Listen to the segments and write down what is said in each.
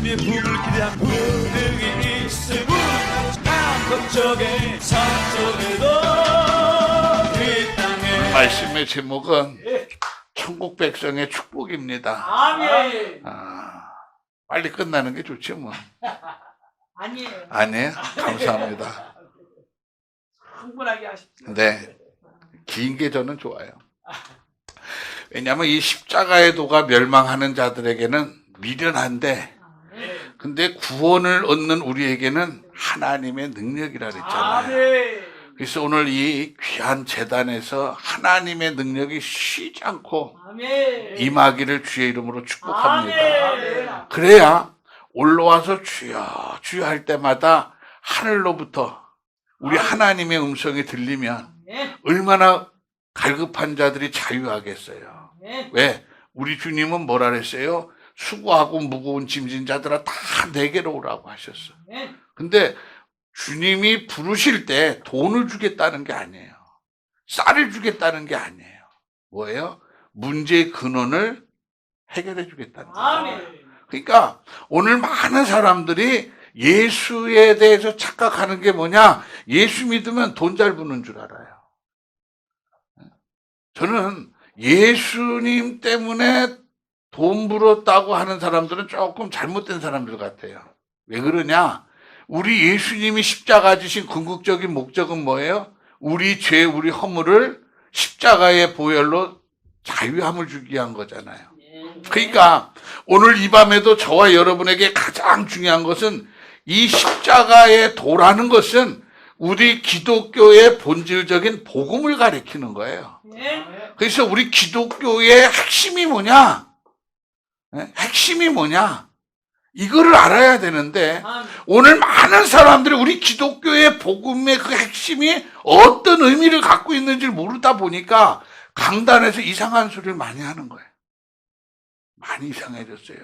주님의 부흥을 기대한 분들이 있음은 남북쪽에 서쪽에도 이 땅에. 말씀의 제목은 천국 백성의 축복입니다. 아멘. 빨리 끝나는 게 좋지 뭐. 아니에요. 아니에요? 감사합니다. 충분하게 하십시오. 네, 긴 게 저는 좋아요. 왜냐하면 이 십자가의 도가 멸망하는 자들에게는 미련한데, 근데 구원을 얻는 우리에게는 하나님의 능력이라 그랬잖아요. 아멘. 그래서 오늘 이 귀한 제단에서 하나님의 능력이 쉬지 않고 아멘. 임하기를 주의 이름으로 축복합니다. 아멘. 그래야 올라와서 주여 주여 할 때마다 하늘로부터 우리 하나님의 음성이 들리면 아멘. 얼마나 갈급한 자들이 자유하겠어요. 아멘. 왜? 우리 주님은 뭐라 그랬어요? 수고하고 무거운 짐진 자들아 다 내게로 오라고 하셨어. 아멘. 근데 주님이 부르실 때 돈을 주겠다는 게 아니에요. 쌀을 주겠다는 게 아니에요. 뭐예요? 문제의 근원을 해결해 주겠다는 거예요. 아멘. 그러니까 오늘 많은 사람들이 예수에 대해서 착각하는 게 뭐냐? 예수 믿으면 돈 잘 버는 줄 알아요. 저는 예수님 때문에 돈 벌었다고 하는 사람들은 조금 잘못된 사람들 같아요. 왜 그러냐? 우리 예수님이 십자가 지신 궁극적인 목적은 뭐예요? 우리 죄, 우리 허물을 십자가의 보혈로 자유함을 주기 위한 거잖아요. 그러니까 오늘 이 밤에도 저와 여러분에게 가장 중요한 것은 이 십자가의 도라는 것은 우리 기독교의 본질적인 복음을 가리키는 거예요. 그래서 우리 기독교의 핵심이 뭐냐? 핵심이 뭐냐? 이거를 알아야 되는데 오늘 많은 사람들이 우리 기독교의 복음의 그 핵심이 어떤 의미를 갖고 있는지를 모르다 보니까 강단에서 이상한 소리를 많이 하는 거예요. 많이 이상해졌어요.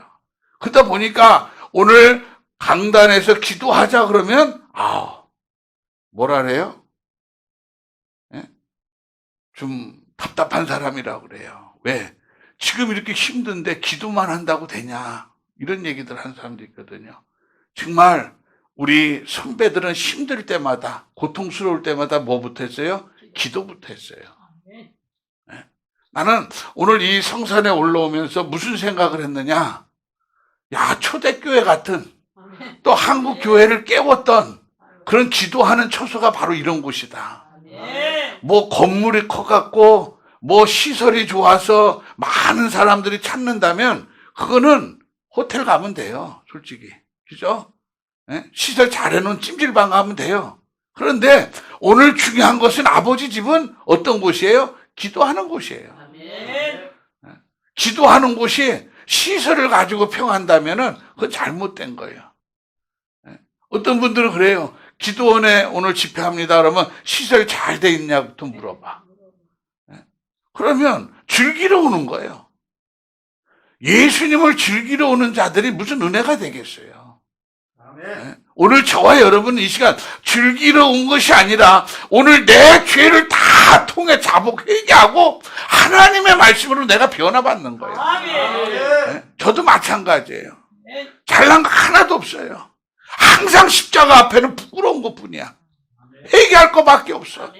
그러다 보니까 오늘 강단에서 기도하자 그러면 뭐라 그래요? 좀 답답한 사람이라고 그래요. 왜? 지금 이렇게 힘든데 기도만 한다고 되냐? 이런 얘기들 하는 사람도 있거든요. 정말 우리 선배들은 힘들 때마다, 고통스러울 때마다 뭐부터 했어요? 기도부터 했어요. 네. 나는 오늘 이 성산에 올라오면서 무슨 생각을 했느냐? 야, 초대교회 같은 또 한국 교회를 깨웠던 그런 기도하는 처소가 바로 이런 곳이다. 뭐 건물이 커갖고 뭐 시설이 좋아서 많은 사람들이 찾는다면 그거는 호텔 가면 돼요. 솔직히. 그죠? 시설 잘 해놓은 찜질방 가면 돼요. 그런데 오늘 중요한 것은 아버지 집은 어떤 곳이에요? 기도하는 곳이에요. 기도하는 곳이 시설을 가지고 평한다면은 그건 잘못된 거예요. 어떤 분들은 그래요. 기도원에 오늘 집회합니다. 그러면 시설 잘 돼 있냐부터 물어봐. 그러면 즐기러 오는 거예요. 예수님을 즐기러 오는 자들이 무슨 은혜가 되겠어요. 오늘 저와 여러분은 이 시간 즐기러 온 것이 아니라 오늘 내 죄를 다 통해 자복 회개하고 하나님의 말씀으로 내가 변화받는 거예요. 저도 마찬가지예요. 잘난 거 하나도 없어요. 항상 십자가 앞에는 부끄러운 것뿐이야. 회개할 것밖에 없어.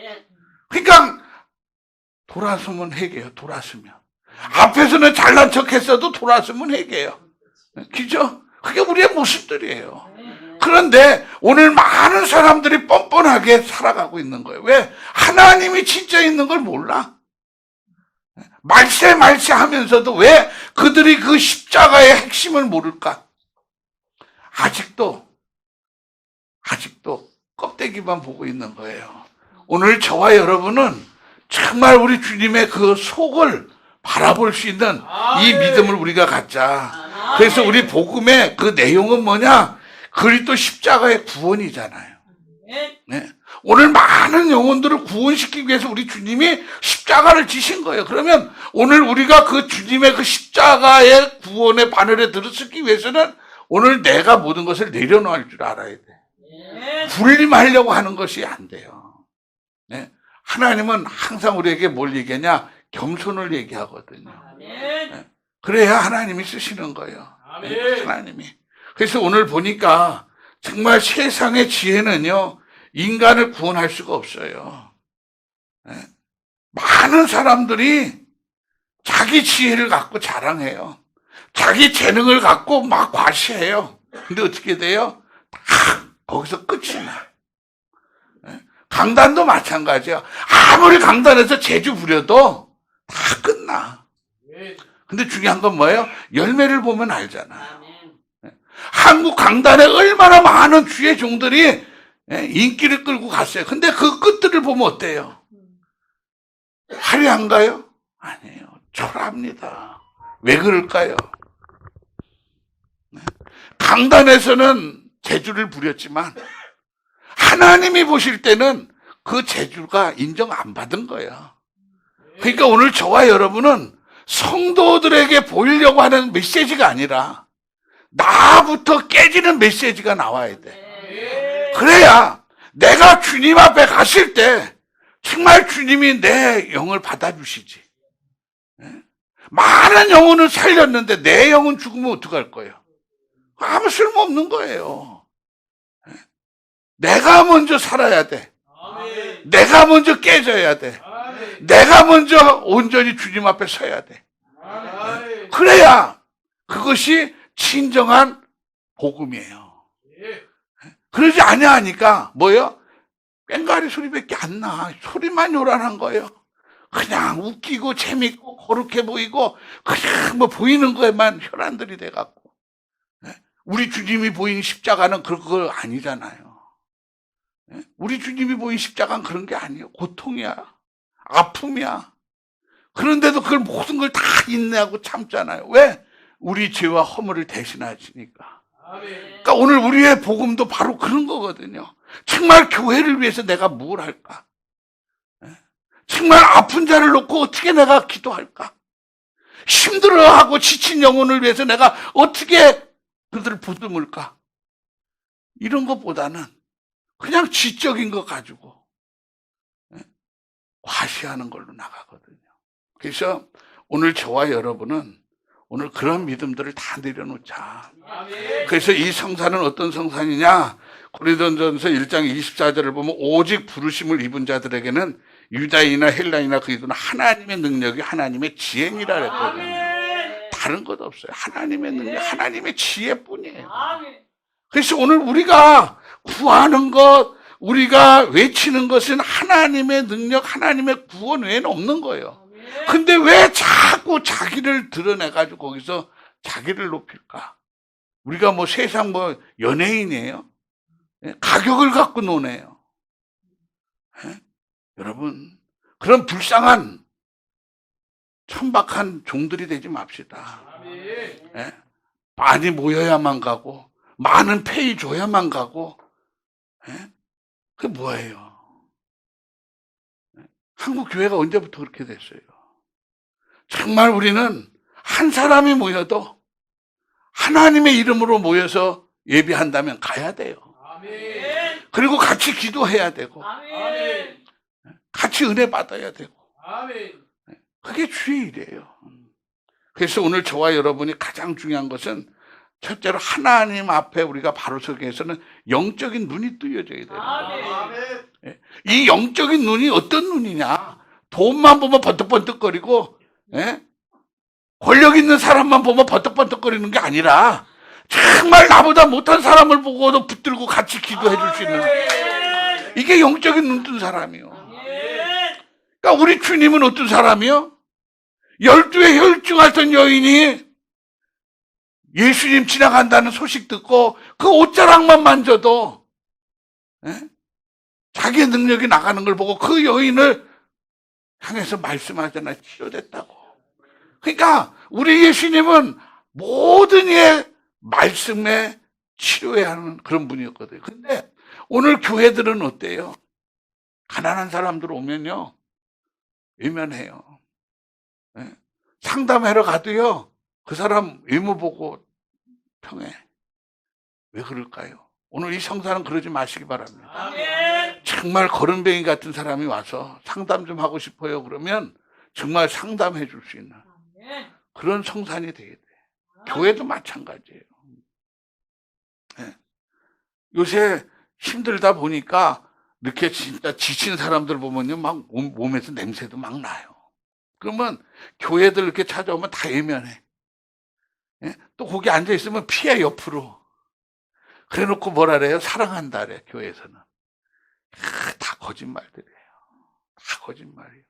그러니까 돌아서면 회개해요. 돌아서면. 앞에서는 잘난 척했어도 돌아서면 회개해요. 그죠? 그게 우리의 모습들이에요. 그런데 오늘 많은 사람들이 뻔뻔하게 살아가고 있는 거예요. 왜? 하나님이 진짜 있는 걸 몰라. 말세 하면서도 왜 그들이 그 십자가의 핵심을 모를까? 아직도 껍데기만 보고 있는 거예요. 오늘 저와 여러분은 정말 우리 주님의 그 속을 바라볼 수 있는 이 믿음을 우리가 갖자. 그래서 우리 복음의 그 내용은 뭐냐? 그리스도 십자가의 구원이잖아요. 네. 오늘 많은 영혼들을 구원시키기 위해서 우리 주님이 십자가를 지신 거예요. 그러면 오늘 우리가 그 주님의 그 십자가의 구원의 바늘에 들어서기 위해서는 오늘 내가 모든 것을 내려놓을 줄 알아야 돼. 군림하려고 하는 것이 안 돼요. 네. 하나님은 항상 우리에게 뭘 얘기하냐? 겸손을 얘기하거든요. 네. 그래야 하나님이 쓰시는 거예요. 네. 하나님이. 그래서 오늘 보니까 정말 세상의 지혜는요, 인간을 구원할 수가 없어요. 많은 사람들이 자기 지혜를 갖고 자랑해요. 자기 재능을 갖고 막 과시해요. 근데 어떻게 돼요? 다 거기서 끝이 나. 강단도 마찬가지야. 아무리 강단에서 재주 부려도 다 끝나. 근데 중요한 건 뭐예요? 열매를 보면 알잖아요. 아멘. 한국 강단에 얼마나 많은 주의 종들이 인기를 끌고 갔어요. 근데 그 끝들을 보면 어때요? 화려한가요? 아니에요. 초라합니다. 왜 그럴까요? 강단에서는 재주를 부렸지만 하나님이 보실 때는 그 재주가 인정 안 받은 거예요. 그러니까 오늘 저와 여러분은 성도들에게 보이려고 하는 메시지가 아니라 나부터 깨지는 메시지가 나와야 돼. 그래야 내가 주님 앞에 갔을 때 정말 주님이 내 영을 받아주시지. 많은 영혼을 살렸는데 내 영은 죽으면 어떡할 거예요? 아무 쓸모없는 거예요. 내가 먼저 살아야 돼. 내가 먼저 깨져야 돼. 내가 먼저 온전히 주님 앞에 서야 돼. 그래야 그것이 진정한 복음이에요. 그러지 아니하니까 뭐예요? 꽹과리 소리밖에 안 나. 소리만 요란한 거예요. 그냥 웃기고 재밌고 거룩해 보이고 그냥 뭐 보이는 거에만 혈안들이 돼갖고. 우리 주님이 보인 십자가는 그거 아니잖아요. 우리 주님이 보인 십자가는 그런 게 아니에요. 고통이야. 아픔이야. 그런데도 그걸 모든 걸 다 인내하고 참잖아요. 왜? 우리 죄와 허물을 대신하시니까. 그러니까 오늘 우리의 복음도 바로 그런 거거든요. 정말 교회를 위해서 내가 뭘 할까? 정말 아픈 자를 놓고 어떻게 내가 기도할까? 힘들어하고 지친 영혼을 위해서 내가 어떻게 그들을 보듬을까? 이런 것보다는 그냥 지적인 거 가지고 과시하는 걸로 나가거든요. 그래서 오늘 저와 여러분은 오늘 그런 믿음들을 다 내려놓자. 그래서 이 성사는 어떤 성사이냐? 고린도전서 1장 24절을 보면 오직 부르심을 입은 자들에게는 유다인이나 헬라인이나 그들은 하나님의 능력이 하나님의 지혜니라 그랬거든요. 다른 것 없어요. 하나님의 능력, 하나님의 지혜뿐이에요. 그래서 오늘 우리가 구하는 것, 우리가 외치는 것은 하나님의 능력, 하나님의 구원 외에는 없는 거예요. 근데 왜 자꾸 자기를 드러내가지고 거기서 자기를 높일까? 우리가 뭐 세상 뭐 연예인이에요? 가격을 갖고 노네요. 여러분, 그런 불쌍한 천박한 종들이 되지 맙시다. 많이 모여야만 가고, 많은 페이 줘야만 가고, 그게 뭐예요? 한국 교회가 언제부터 그렇게 됐어요? 정말 우리는 한 사람이 모여도 하나님의 이름으로 모여서 예배한다면 가야 돼요. 그리고 같이 기도해야 되고, 같이 은혜 받아야 되고, 그게 주의 일이에요. 그래서 오늘 저와 여러분이 가장 중요한 것은 첫째로 하나님 앞에 우리가 바로 서기 위해서는 영적인 눈이 뜨여져야 돼요. 이 영적인 눈이 어떤 눈이냐? 돈만 보면 번뜩번뜩거리고, 권력 있는 사람만 보면 번뜩번뜩거리는 게 아니라 정말 나보다 못한 사람을 보고도 붙들고 같이 기도해 줄 수 있는, 이게 영적인 눈 뜬 사람이요. 그러니까 우리 주님은 어떤 사람이요? 12에 혈증하던 여인이 예수님 지나간다는 소식 듣고 그 옷자락만 만져도 자기의 능력이 나가는 걸 보고 그 여인을 향해서 말씀하잖아요. 치료됐다고. 그러니까 우리 예수님은 모든 이의 말씀에 치료해야 하는 그런 분이었거든요. 근데 오늘 교회들은 어때요? 가난한 사람들 오면요, 외면해요. 상담하러 가도요, 그 사람 외모 보고 평해. 왜 그럴까요? 오늘 이 성사는 그러지 마시기 바랍니다. 정말 거름뱅이 같은 사람이 와서 상담 좀 하고 싶어요 그러면 정말 상담해 줄 수 있는 그런 성산이 되어야 돼요. 교회도 마찬가지예요. 요새 힘들다 보니까 이렇게 진짜 지친 사람들 보면요, 막 몸에서 냄새도 막 나요. 그러면 교회들 이렇게 찾아오면 다 예면해. 예? 또 거기 앉아 있으면 피해 옆으로. 그래 놓고 뭐라 그래요? 사랑한다 그래, 교회에서는. 다 거짓말들이에요. 다 거짓말이에요.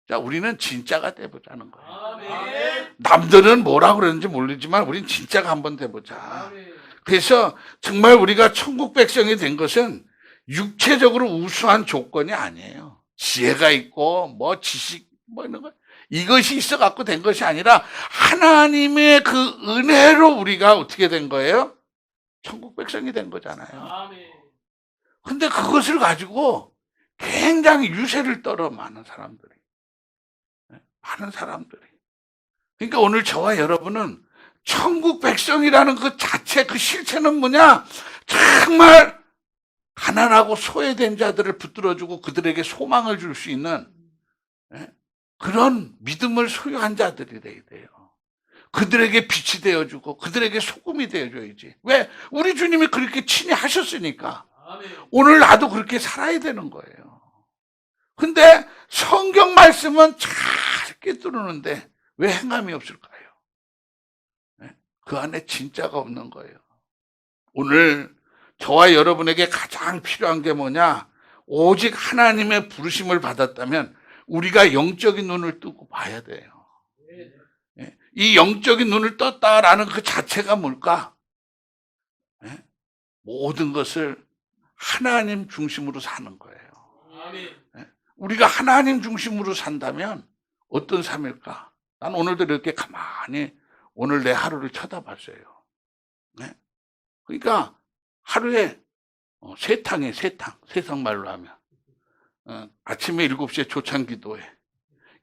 자, 우리는 진짜가 돼보자는 거예요. 아멘. 남들은 뭐라고 그러는지 모르지만 우린 진짜가 한번 돼보자. 아멘. 그래서 정말 우리가 천국 백성이 된 것은 육체적으로 우수한 조건이 아니에요. 지혜가 있고 뭐 지식 뭐 이런 거 이것이 있어 갖고 된 것이 아니라 하나님의 그 은혜로 우리가 어떻게 된 거예요? 천국 백성이 된 거잖아요. 아멘. 근데 그것을 가지고 굉장히 유세를 떨어 많은 사람들이. 많은 사람들이. 그러니까 오늘 저와 여러분은 천국 백성이라는 그 자체, 그 실체는 뭐냐? 정말 가난하고 소외된 자들을 붙들어주고 그들에게 소망을 줄 수 있는 그런 믿음을 소유한 자들이 돼야 돼요. 그들에게 빛이 되어주고 그들에게 소금이 되어줘야지. 왜? 우리 주님이 그렇게 친히 하셨으니까. 아멘. 오늘 나도 그렇게 살아야 되는 거예요. 근데 성경 말씀은 잘 꿰뚫는데 왜 행함이 없을까요? 그 안에 진짜가 없는 거예요. 오늘 저와 여러분에게 가장 필요한 게 뭐냐? 오직 하나님의 부르심을 받았다면 우리가 영적인 눈을 뜨고 봐야 돼요. 이 영적인 눈을 떴다라는 그 자체가 뭘까? 모든 것을 하나님 중심으로 사는 거예요. 아멘. 우리가 하나님 중심으로 산다면 어떤 삶일까? 난 오늘도 이렇게 가만히 오늘 내 하루를 쳐다봤어요. 그러니까 하루에 세탕이에요, 세탕. 세상말로 하면. 아침에 7시에 조찬기도회.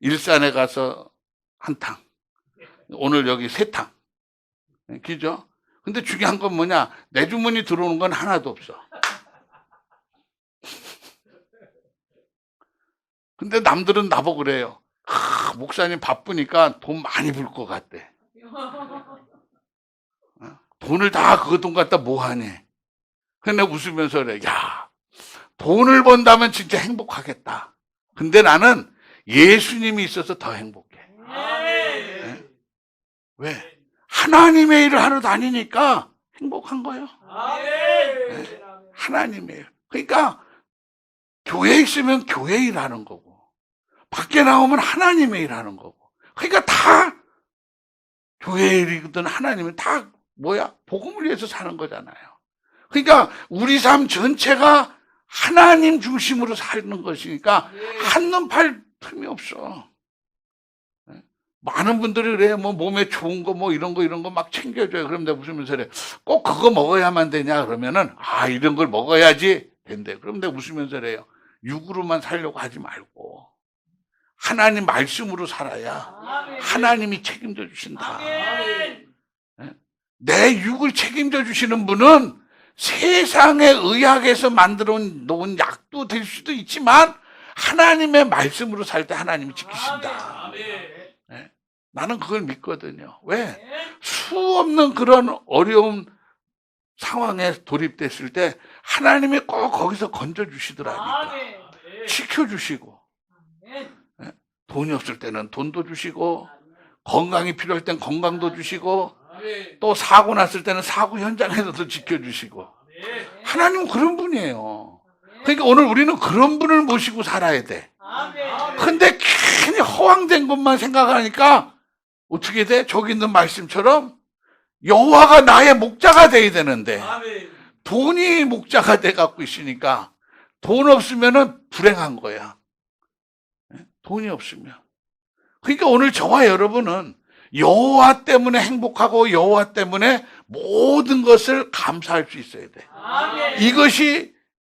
일산에 가서 한 탕. 오늘 여기 세탕. 그죠? 근데 중요한 건 뭐냐? 내 주머니 들어오는 건 하나도 없어. 근데 남들은 나보고 그래요. 목사님 바쁘니까 돈 많이 벌 것 같대. 돈을 다 그 돈 갖다 뭐 하니? 근데 웃으면서 그래. 야, 돈을 번다면 진짜 행복하겠다. 근데 나는 예수님이 있어서 더 행복해. 아멘. 왜? 하나님의 일을 하러 다니니까 행복한 거예요. 아멘. 하나님의 일. 그러니까 교회에 있으면 교회 일하는 거고 밖에 나오면 하나님의 일하는 거고. 그러니까 다 교회 일이든 하나님은 다 뭐야? 복음을 위해서 사는 거잖아요. 그러니까 우리 삶 전체가 하나님 중심으로 사는 것이니까 한눈 팔 틈이 없어. 많은 분들이 그래요. 뭐 몸에 좋은 거 뭐 이런 거 막 챙겨줘요. 그럼 내가 웃으면서 그래. 꼭 그거 먹어야만 되냐? 그러면은 이런 걸 먹어야지 된대. 그럼 내가 웃으면서 그래요. 육으로만 살려고 하지 말고 하나님 말씀으로 살아야 아멘. 하나님이 책임져 주신다. 아멘. 내 육을 책임져 주시는 분은 세상의 의학에서 만들어 놓은 약도 될 수도 있지만 하나님의 말씀으로 살 때 하나님이 지키신다. 아멘. 나는 그걸 믿거든요. 왜? 수없는 그런 어려운 상황에 돌입됐을 때 하나님이 꼭 거기서 건져주시더라니까. 아멘. 지켜주시고 아멘. 돈이 없을 때는 돈도 주시고 건강이 필요할 땐 건강도 주시고 아멘. 또 사고 났을 때는 사고 현장에서도 지켜주시고 하나님은 그런 분이에요. 그러니까 오늘 우리는 그런 분을 모시고 살아야 돼. 아멘. 근데 괜히 허황된 것만 생각하니까 어떻게 돼? 저기 있는 말씀처럼 여호와가 나의 목자가 돼야 되는데 아멘. 돈이 목자가 돼 갖고 있으니까 돈 없으면은 불행한 거야. 돈이 없으면. 그러니까 오늘 저와 여러분은 여호와 때문에 행복하고 여호와 때문에 모든 것을 감사할 수 있어야 돼. 아멘. 이것이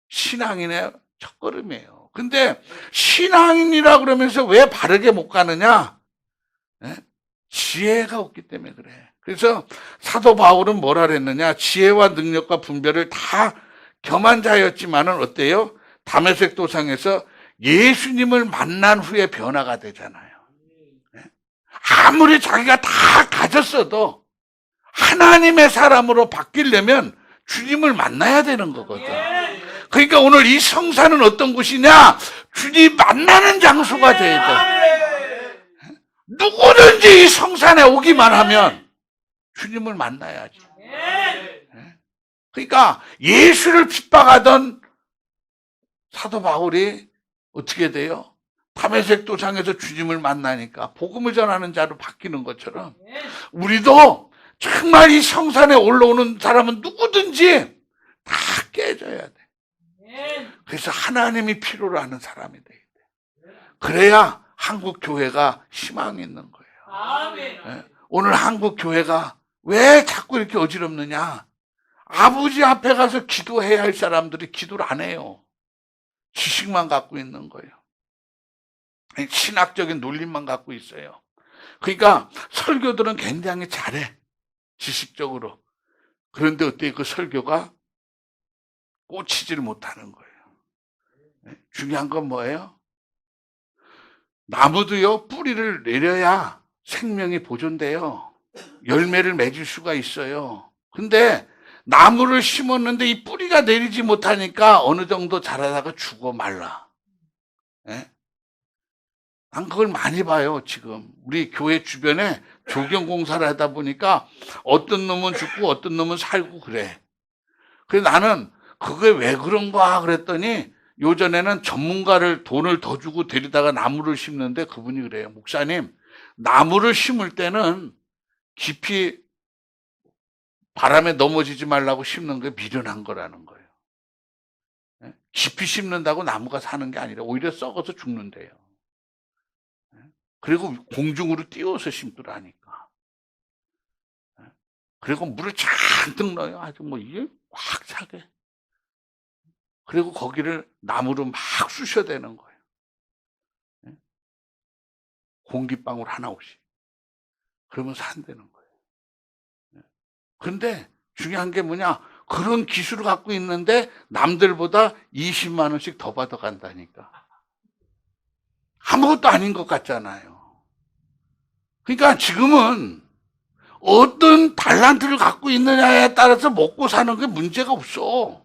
신앙인의 첫걸음이에요. 근데 신앙인이라 그러면서 왜 바르게 못 가느냐? 지혜가 없기 때문에 그래. 그래서 사도 바울은 뭐라 그랬느냐? 지혜와 능력과 분별을 다 겸한 자였지만은 어때요? 다메섹 도상에서 예수님을 만난 후에 변화가 되잖아요. 아무리 자기가 다 가졌어도 하나님의 사람으로 바뀌려면 주님을 만나야 되는 거거든. 아멘. 그러니까 오늘 이 성사는 어떤 곳이냐? 주님 만나는 장소가 돼야 돼. 아멘. 누구든지 이 성산에 오기만 하면 주님을 만나야지. 아멘. 그러니까 예수를 핍박하던 사도 바울이 어떻게 돼요? 다메섹 도상에서 주님을 만나니까 복음을 전하는 자로 바뀌는 것처럼 우리도 정말 이 성산에 올라오는 사람은 누구든지 다 깨져야 돼. 아멘. 그래서 하나님이 필요로 하는 사람이 돼야 돼. 그래야 한국 교회가 희망이 있는 거예요. 아멘. 예? 오늘 한국 교회가 왜 자꾸 이렇게 어지럽느냐? 아버지 앞에 가서 기도해야 할 사람들이 기도를 안 해요. 지식만 갖고 있는 거예요. 신학적인 논리만 갖고 있어요. 그러니까 설교들은 굉장히 잘해. 지식적으로. 그런데 어때 그 설교가 꽂히지를 못하는 거예요. 중요한 건 뭐예요? 나무도요, 뿌리를 내려야 생명이 보존돼요. 열매를 맺을 수가 있어요. 근데 나무를 심었는데 이 뿌리가 내리지 못하니까 어느 정도 자라다가 죽어 말라. 예? 난 그걸 많이 봐요, 지금. 우리 교회 주변에 조경공사를 하다 보니까 어떤 놈은 죽고 어떤 놈은 살고 그래. 그래서 나는 그게 왜 그런가 그랬더니 요전에는 전문가를 돈을 더 주고 데리다가 나무를 심는데 그분이 그래요. 목사님, 나무를 심을 때는 깊이 바람에 넘어지지 말라고 심는 게 미련한 거라는 거예요. 깊이 심는다고 나무가 사는 게 아니라 오히려 썩어서 죽는데요. 그리고 공중으로 띄워서 심더라니까. 그리고 물을 잔뜩 넣어요. 아주 뭐 이게 확 차게. 그리고 거기를 나무로 막 쑤셔대는 거예요. 공기방울 하나 없이. 그러면 산다는 거예요. 그런데 중요한 게 뭐냐? 그런 기술을 갖고 있는데 남들보다 20만 원씩 더 받아간다니까. 아무것도 아닌 것 같잖아요. 그러니까 지금은 어떤 달란트를 갖고 있느냐에 따라서 먹고 사는 게 문제가 없어.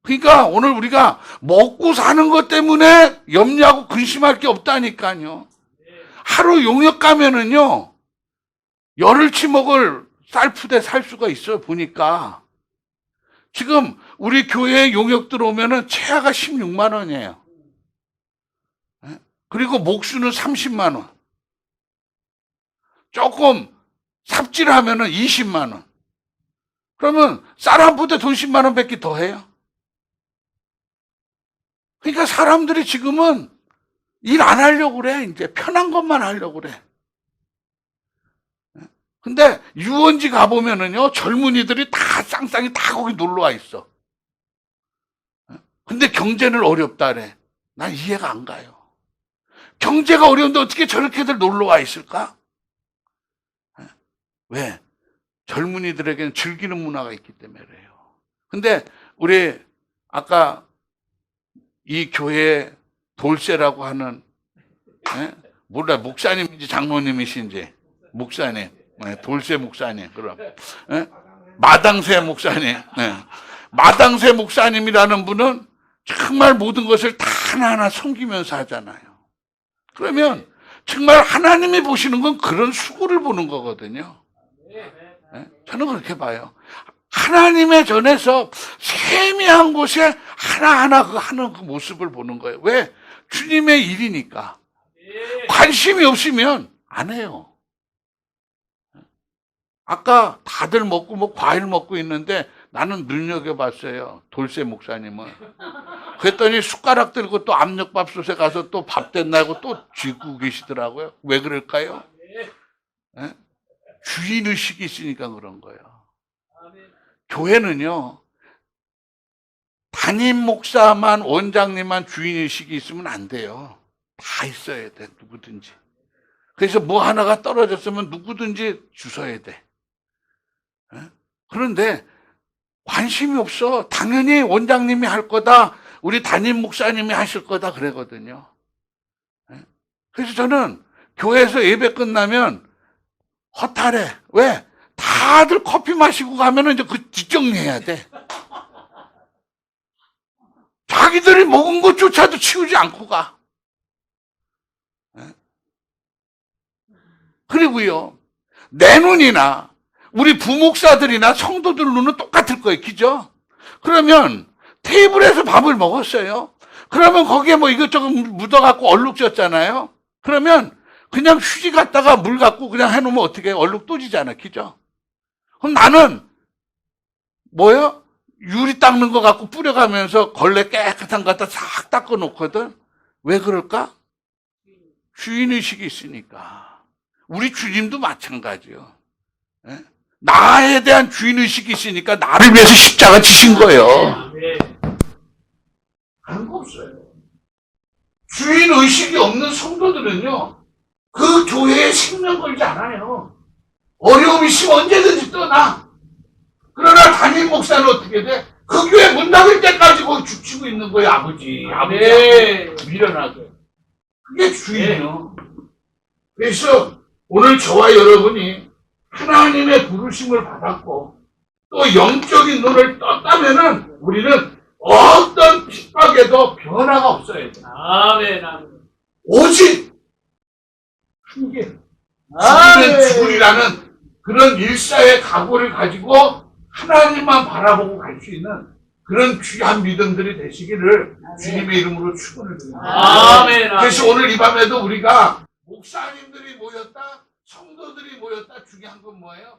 그러니까 오늘 우리가 먹고 사는 것 때문에 염려하고 근심할 게 없다니까요. 하루 용역 가면은요, 열흘치 먹을 쌀푸대 살 수가 있어요, 보니까. 지금 우리 교회에 용역 들어오면은 최하가 16만 원이에요. 그리고 목수는 30만 원. 조금 삽질하면은 20만 원. 그러면 쌀 한 푸대 돈 10만 원 밖에 더 해요. 그러니까 사람들이 지금은 일 안 하려고 그래. 이제 편한 것만 하려고 그래. 근데 유원지 가보면은요, 젊은이들이 다 쌍쌍이 다 거기 놀러 와 있어. 근데 경제는 어렵다래. 난 이해가 안 가요. 경제가 어려운데 어떻게 저렇게들 놀러 와 있을까? 왜? 젊은이들에게는 즐기는 문화가 있기 때문에 그래요. 근데 우리 아까 이 교회 돌쇠라고 하는, 몰라, 목사님인지 장로님이신지, 목사님, 돌쇠 목사님, 그럼, 마당새 목사님, 마당새 목사님이라는 분은 정말 모든 것을 다 하나하나 섬기면서 하잖아요. 그러면 정말 하나님이 보시는 건 그런 수고를 보는 거거든요. 저는 그렇게 봐요. 하나님의 전에서 세미한 곳에 하나하나 그 하는 그 모습을 보는 거예요. 왜? 주님의 일이니까. 관심이 없으면 안 해요. 아까 다들 먹고 뭐 과일 먹고 있는데 나는 눈여겨봤어요. 돌쇠 목사님은. 그랬더니 숟가락 들고 또 압력밥솥에 가서 또 밥 됐나고 또 쥐고 계시더라고요. 왜 그럴까요? 주인의식이 있으니까 그런 거예요. 교회는요, 담임 목사만, 원장님만 주인의식이 있으면 안 돼요. 다 있어야 돼, 누구든지. 그래서 뭐 하나가 떨어졌으면 누구든지 주워야 돼. 그런데 관심이 없어. 당연히 원장님이 할 거다, 우리 담임 목사님이 하실 거다 그러거든요. 그래서 저는 교회에서 예배 끝나면 허탈해. 왜? 다들 커피 마시고 가면은 이제 그 뒷정리해야 돼. 자기들이 먹은 것조차도 치우지 않고 가. 그리고요, 내 눈이나 우리 부목사들이나 성도들 눈은 똑같을 거예요. 그죠? 그러면 테이블에서 밥을 먹었어요. 그러면 거기에 뭐 이것저것 묻어갖고 얼룩졌잖아요. 그러면 그냥 휴지 갖다가 물 갖고 그냥 해놓으면 어떻게 얼룩 또지잖아. 그죠? 그럼 나는 뭐요? 유리 닦는 거 갖고 뿌려가면서 걸레 깨끗한 거 갖다 싹 닦아 놓거든. 왜 그럴까? 주인의식이 있으니까. 우리 주님도 마찬가지요. 예? 나에 대한 주인의식이 있으니까 나를 위해서 십자가 지신 거예요. 다른 거 없어요. 주인의식이 없는 성도들은요, 그 교회에 생명 걸지 않아요. 어려움이 있으면 언제든지 떠나. 그러나 담임 목사는 어떻게 돼? 그 교회 문 닫을 때까지 거기 죽치고 있는 거예요, 아버지. 아버지. 미련하게. 그게 주인이요. 그래서 오늘 저와 여러분이 하나님의 부르심을 받았고 또 영적인 눈을 떴다면은 우리는 어떤 핍박에도 변화가 없어야 돼. 아멘. 오직 한 개. 죽으면 죽으리라는 그런 일사의 각오를 가지고 하나님만 바라보고 갈 수 있는 그런 귀한 믿음들이 되시기를 주님의 이름으로 축원을 드립니다. 아멘. 그래서 오늘 이 밤에도 우리가 목사님들이 모였다, 성도들이 모였다, 중요한 건 뭐예요?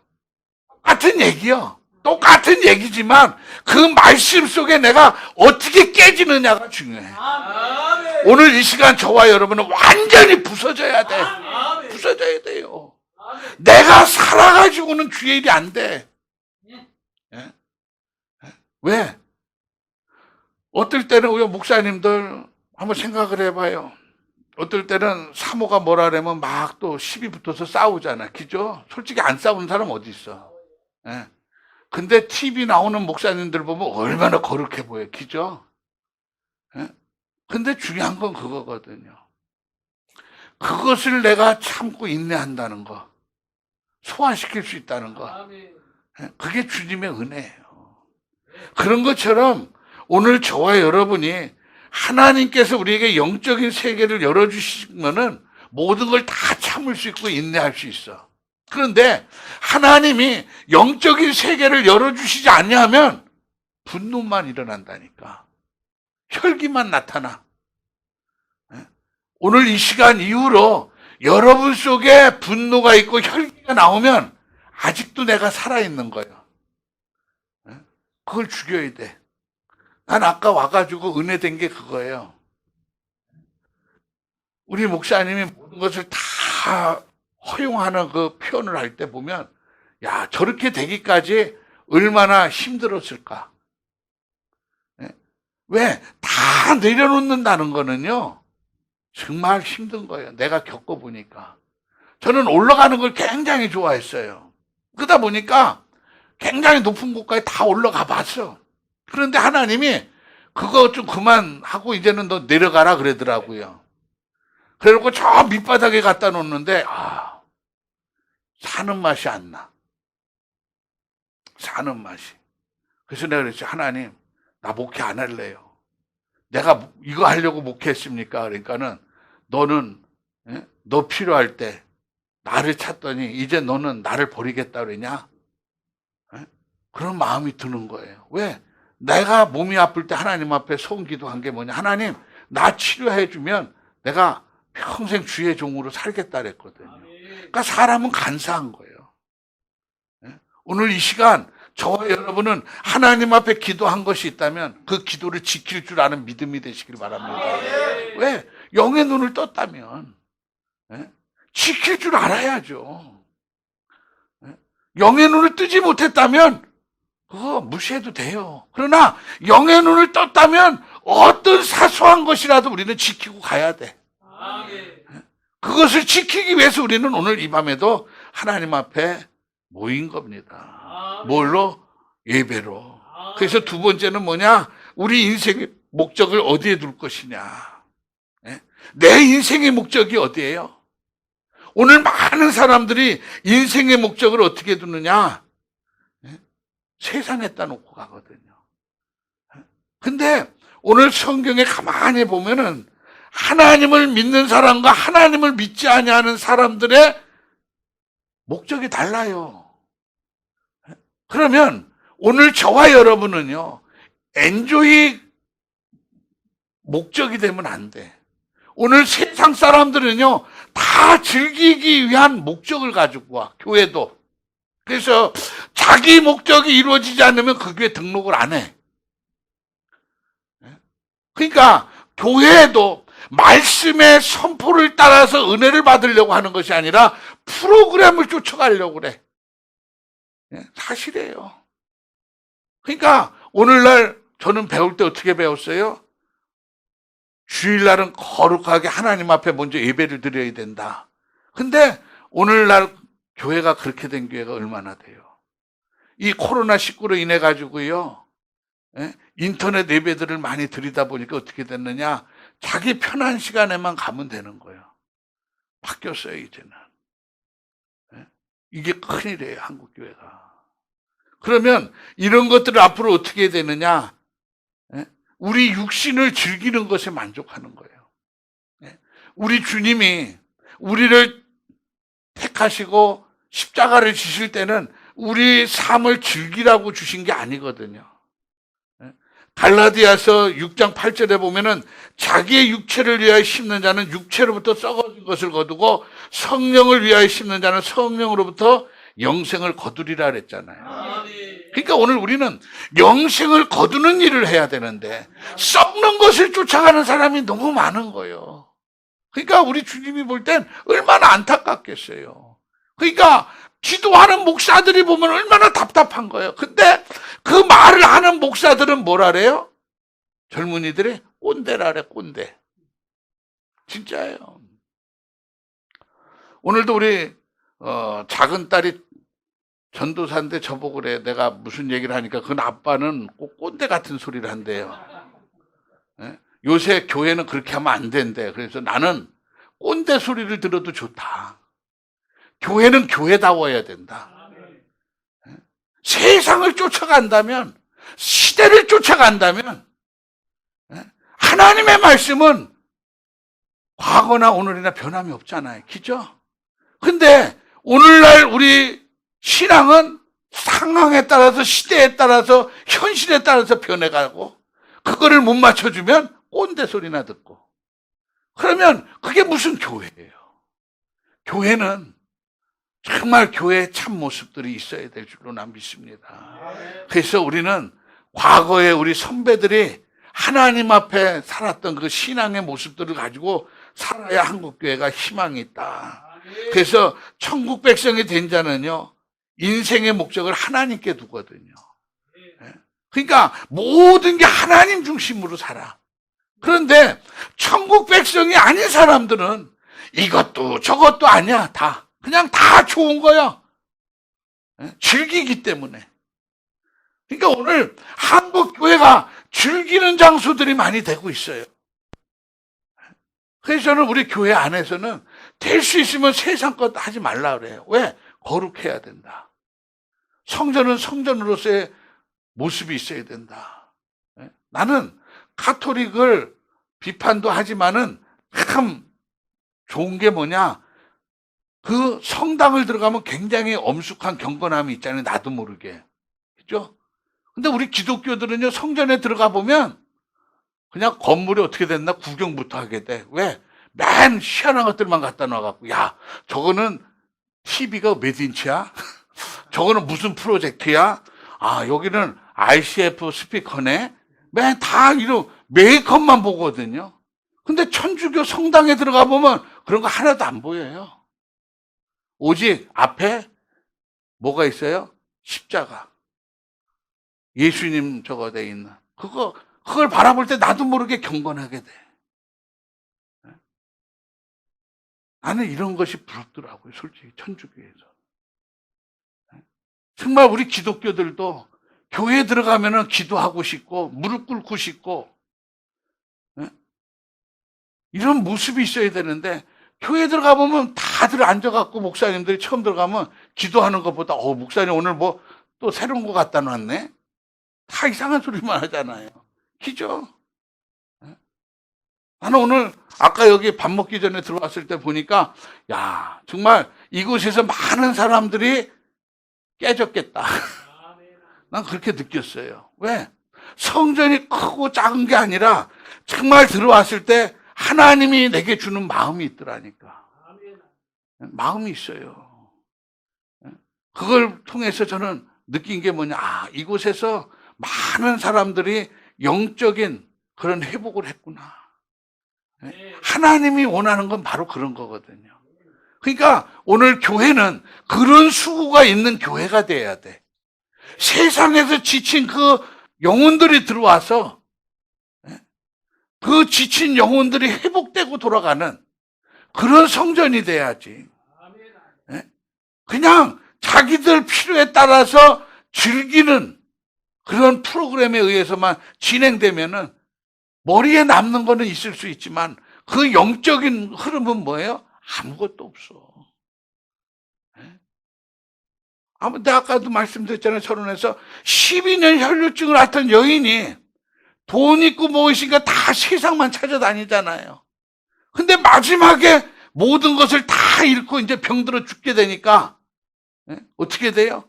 똑같은 얘기요. 똑같은 얘기지만 그 말씀 속에 내가 어떻게 깨지느냐가 중요해. 아멘. 오늘 이 시간 저와 여러분은 완전히 부서져야 돼. 아멘. 부서져야 돼요. 내가 살아가지고는 주의 일이 안 돼. 예? 왜? 어떨 때는 우리 목사님들 한번 생각을 해봐요. 어떨 때는 사모가 뭐라 그러면 막 또 시비 붙어서 싸우잖아. 그죠? 솔직히 안 싸우는 사람 어디 있어? 예. 근데 TV 나오는 목사님들 보면 얼마나 거룩해 보여. 그죠? 예? 근데 중요한 건 그거거든요. 그것을 내가 참고 인내한다는 거. 소화시킬 수 있다는 거. 예? 그게 주님의 은혜예요. 그런 것처럼 오늘 저와 여러분이 하나님께서 우리에게 영적인 세계를 열어주시면은 모든 걸 다 참을 수 있고 인내할 수 있어. 그런데 하나님이 영적인 세계를 열어주시지 않냐면 분노만 일어난다니까. 혈기만 나타나. 오늘 이 시간 이후로 여러분 속에 분노가 있고 혈기가 나오면 아직도 내가 살아있는 거예요. 그걸 죽여야 돼. 난 아까 와가지고 은혜된 게 그거예요. 우리 목사님이 모든 것을 다 허용하는 그 표현을 할 때 보면, 야, 저렇게 되기까지 얼마나 힘들었을까. 왜? 다 내려놓는다는 거는요, 정말 힘든 거예요. 내가 겪어보니까. 저는 올라가는 걸 굉장히 좋아했어요. 그러다 보니까 굉장히 높은 곳까지 다 올라가 봤어. 그런데 하나님이 그거 좀 그만하고 이제는 너 내려가라 그러더라고요. 그래놓고 저 밑바닥에 갖다 놓는데, 사는 맛이 안 나. 사는 맛이. 그래서 내가 그랬지, 하나님, 나 목회 안 할래요. 내가 이거 하려고 목회했습니까? 그러니까는 너는, 너 필요할 때 나를 찾더니 이제 너는 나를 버리겠다 그러냐? 그런 마음이 드는 거예요. 왜? 내가 몸이 아플 때 하나님 앞에 소원기도한 게 뭐냐? 하나님, 나 치료해주면 내가 평생 주의 종으로 살겠다 그랬거든요. 그러니까 사람은 간사한 거예요. 오늘 이 시간 저와 여러분은 하나님 앞에 기도한 것이 있다면 그 기도를 지킬 줄 아는 믿음이 되시길 바랍니다. 왜? 영의 눈을 떴다면 지킬 줄 알아야죠. 영의 눈을 뜨지 못했다면 그거 무시해도 돼요. 그러나 영의 눈을 떴다면 어떤 사소한 것이라도 우리는 지키고 가야 돼. 그것을 지키기 위해서 우리는 오늘 이 밤에도 하나님 앞에 모인 겁니다. 뭘로? 예배로. 그래서 두 번째는 뭐냐? 우리 인생의 목적을 어디에 둘 것이냐. 내 인생의 목적이 어디예요? 오늘 많은 사람들이 인생의 목적을 어떻게 두느냐? 세상에다 놓고 가거든요. 근데 오늘 성경에 가만히 보면은 하나님을 믿는 사람과 하나님을 믿지 아니하는 사람들의 목적이 달라요. 그러면 오늘 저와 여러분은요, 엔조이 목적이 되면 안 돼. 오늘 세상 사람들은요, 다 즐기기 위한 목적을 가지고 와, 교회도. 그래서 자기 목적이 이루어지지 않으면 그 교회 등록을 안 해. 그러니까 교회에도 말씀의 선포를 따라서 은혜를 받으려고 하는 것이 아니라 프로그램을 쫓아가려고 그래. 사실이에요. 그러니까 오늘날 저는 배울 때 어떻게 배웠어요? 주일날은 거룩하게 하나님 앞에 먼저 예배를 드려야 된다. 근데 오늘날 교회가 그렇게 된 교회가 얼마나 돼요? 이 코로나19로 인해 가지고요, 인터넷 예배들을 많이 드리다 보니까 어떻게 됐느냐? 자기 편한 시간에만 가면 되는 거예요. 바뀌었어요, 이제는. 이게 큰일이에요, 한국 교회가. 그러면 이런 것들을 앞으로 어떻게 해야 되느냐? 우리 육신을 즐기는 것에 만족하는 거예요. 우리 주님이 우리를 택하시고 십자가를 지실 때는 우리 삶을 즐기라고 주신 게 아니거든요. 갈라디아서 6장 8절에 보면은 자기의 육체를 위하여 심는 자는 육체로부터 썩어진 것을 거두고 성령을 위하여 심는 자는 성령으로부터 영생을 거두리라 그랬잖아요. 그러니까 오늘 우리는 영생을 거두는 일을 해야 되는데 썩는 것을 쫓아가는 사람이 너무 많은 거예요. 그러니까 우리 주님이 볼 땐 얼마나 안타깝겠어요. 그러니까 기도하는 목사들이 보면 얼마나 답답한 거예요. 근데 그 말을 하는 목사들은 뭐라래요? 젊은이들이 꼰대라래, 꼰대. 진짜예요. 오늘도 우리 작은 딸이 전도사인데 저보고 그래. 내가 무슨 얘기를 하니까 그 아빠는 꼭 꼰대 같은 소리를 한대요. 요새 교회는 그렇게 하면 안 된대. 그래서 나는 꼰대 소리를 들어도 좋다. 교회는 교회다워야 된다. 세상을 쫓아간다면, 시대를 쫓아간다면, 하나님의 말씀은 과거나 오늘이나 변함이 없잖아요. 그죠? 근데 오늘날 우리 신앙은 상황에 따라서, 시대에 따라서, 현실에 따라서 변해가고, 그거를 못 맞춰주면 꼰대 소리나 듣고. 그러면 그게 무슨 교회예요? 교회는 정말 교회의 참 모습들이 있어야 될 줄로 난 믿습니다. 그래서 우리는 과거에 우리 선배들이 하나님 앞에 살았던 그 신앙의 모습들을 가지고 살아야 한국교회가 희망이 있다. 그래서 천국 백성이 된 자는요, 인생의 목적을 하나님께 두거든요. 그러니까 모든 게 하나님 중심으로 살아. 그런데 천국 백성이 아닌 사람들은 이것도 저것도 아니야. 그냥 다 좋은 거야. 즐기기 때문에. 그러니까 오늘 한국 교회가 즐기는 장소들이 많이 되고 있어요. 그래서 저는 우리 교회 안에서는 될 수 있으면 세상 것 하지 말라 그래요. 왜? 거룩해야 된다. 성전은 성전으로서의 모습이 있어야 된다. 나는 카톨릭을 비판도 하지만은 참 좋은 게 뭐냐? 그 성당을 들어가면 굉장히 엄숙한 경건함이 있잖아요. 나도 모르게. 그죠? 근데 우리 기독교들은요, 성전에 들어가 보면 그냥 건물이 어떻게 됐나 구경부터 하게 돼. 왜? 맨 희한한 것들만 갖다 놔갖고, 야, 저거는 TV가 몇 인치야? 저거는 무슨 프로젝트야? 아, 여기는 ICF 스피커네? 맨 다 이런 메이크업만 보거든요. 근데 천주교 성당에 들어가 보면 그런 거 하나도 안 보여요. 오직 앞에 뭐가 있어요? 십자가. 예수님 저거 돼 있는. 그걸 바라볼 때 나도 모르게 경건하게 돼. 나는 이런 것이 부럽더라고요, 솔직히, 천주교에서. 정말 우리 기독교들도 교회에 들어가면은 기도하고 싶고, 무릎 꿇고 싶고, 이런 모습이 있어야 되는데, 교회 들어가 보면 다들 앉아갖고 목사님들이 처음 들어가면 기도하는 것보다 목사님 오늘 뭐 또 새로운 거 갖다 놨네? 다 이상한 소리만 하잖아요. 기죠? 나는 오늘 아까 여기 밥 먹기 전에 들어왔을 때 보니까 야 정말 이곳에서 많은 사람들이 깨졌겠다. 난 그렇게 느꼈어요. 왜? 성전이 크고 작은 게 아니라 정말 들어왔을 때 하나님이 내게 주는 마음이 있더라니까. 마음이 있어요. 그걸 통해서 저는 느낀 게 뭐냐. 이곳에서 많은 사람들이 영적인 그런 회복을 했구나. 하나님이 원하는 건 바로 그런 거거든요. 그러니까 오늘 교회는 그런 수고가 있는 교회가 돼야 돼. 세상에서 지친 그 영혼들이 들어와서 그 지친 영혼들이 회복되고 돌아가는 그런 성전이 돼야지. 그냥 자기들 필요에 따라서 즐기는 그런 프로그램에 의해서만 진행되면은 머리에 남는 거는 있을 수 있지만 그 영적인 흐름은 뭐예요? 아무것도 없어. 내가 아까도 말씀드렸잖아요. 철원에서 12년 혈류증을 앓던 여인이 돈 있고 뭐 있으니까 다 세상만 찾아다니잖아요. 근데 마지막에 모든 것을 다 잃고 이제 병들어 죽게 되니까 어떻게 돼요?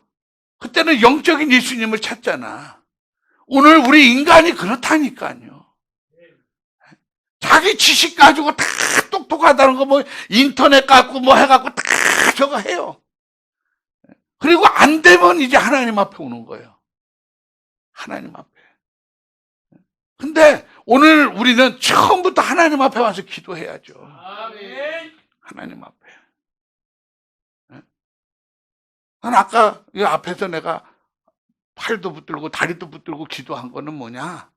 그때는 영적인 예수님을 찾잖아. 오늘 우리 인간이 그렇다니까요. 자기 지식 가지고 다 똑똑하다는 거 뭐 인터넷 갖고 뭐 해갖고 다 저거 해요. 그리고 안 되면 이제 하나님 앞에 오는 거예요. 하나님 앞에. 근데 오늘 우리는 처음부터 하나님 앞에 와서 기도해야죠. 하나님 앞에. 난 아까 이 앞에서 내가 팔도 붙들고 다리도 붙들고 기도한 거는 뭐냐?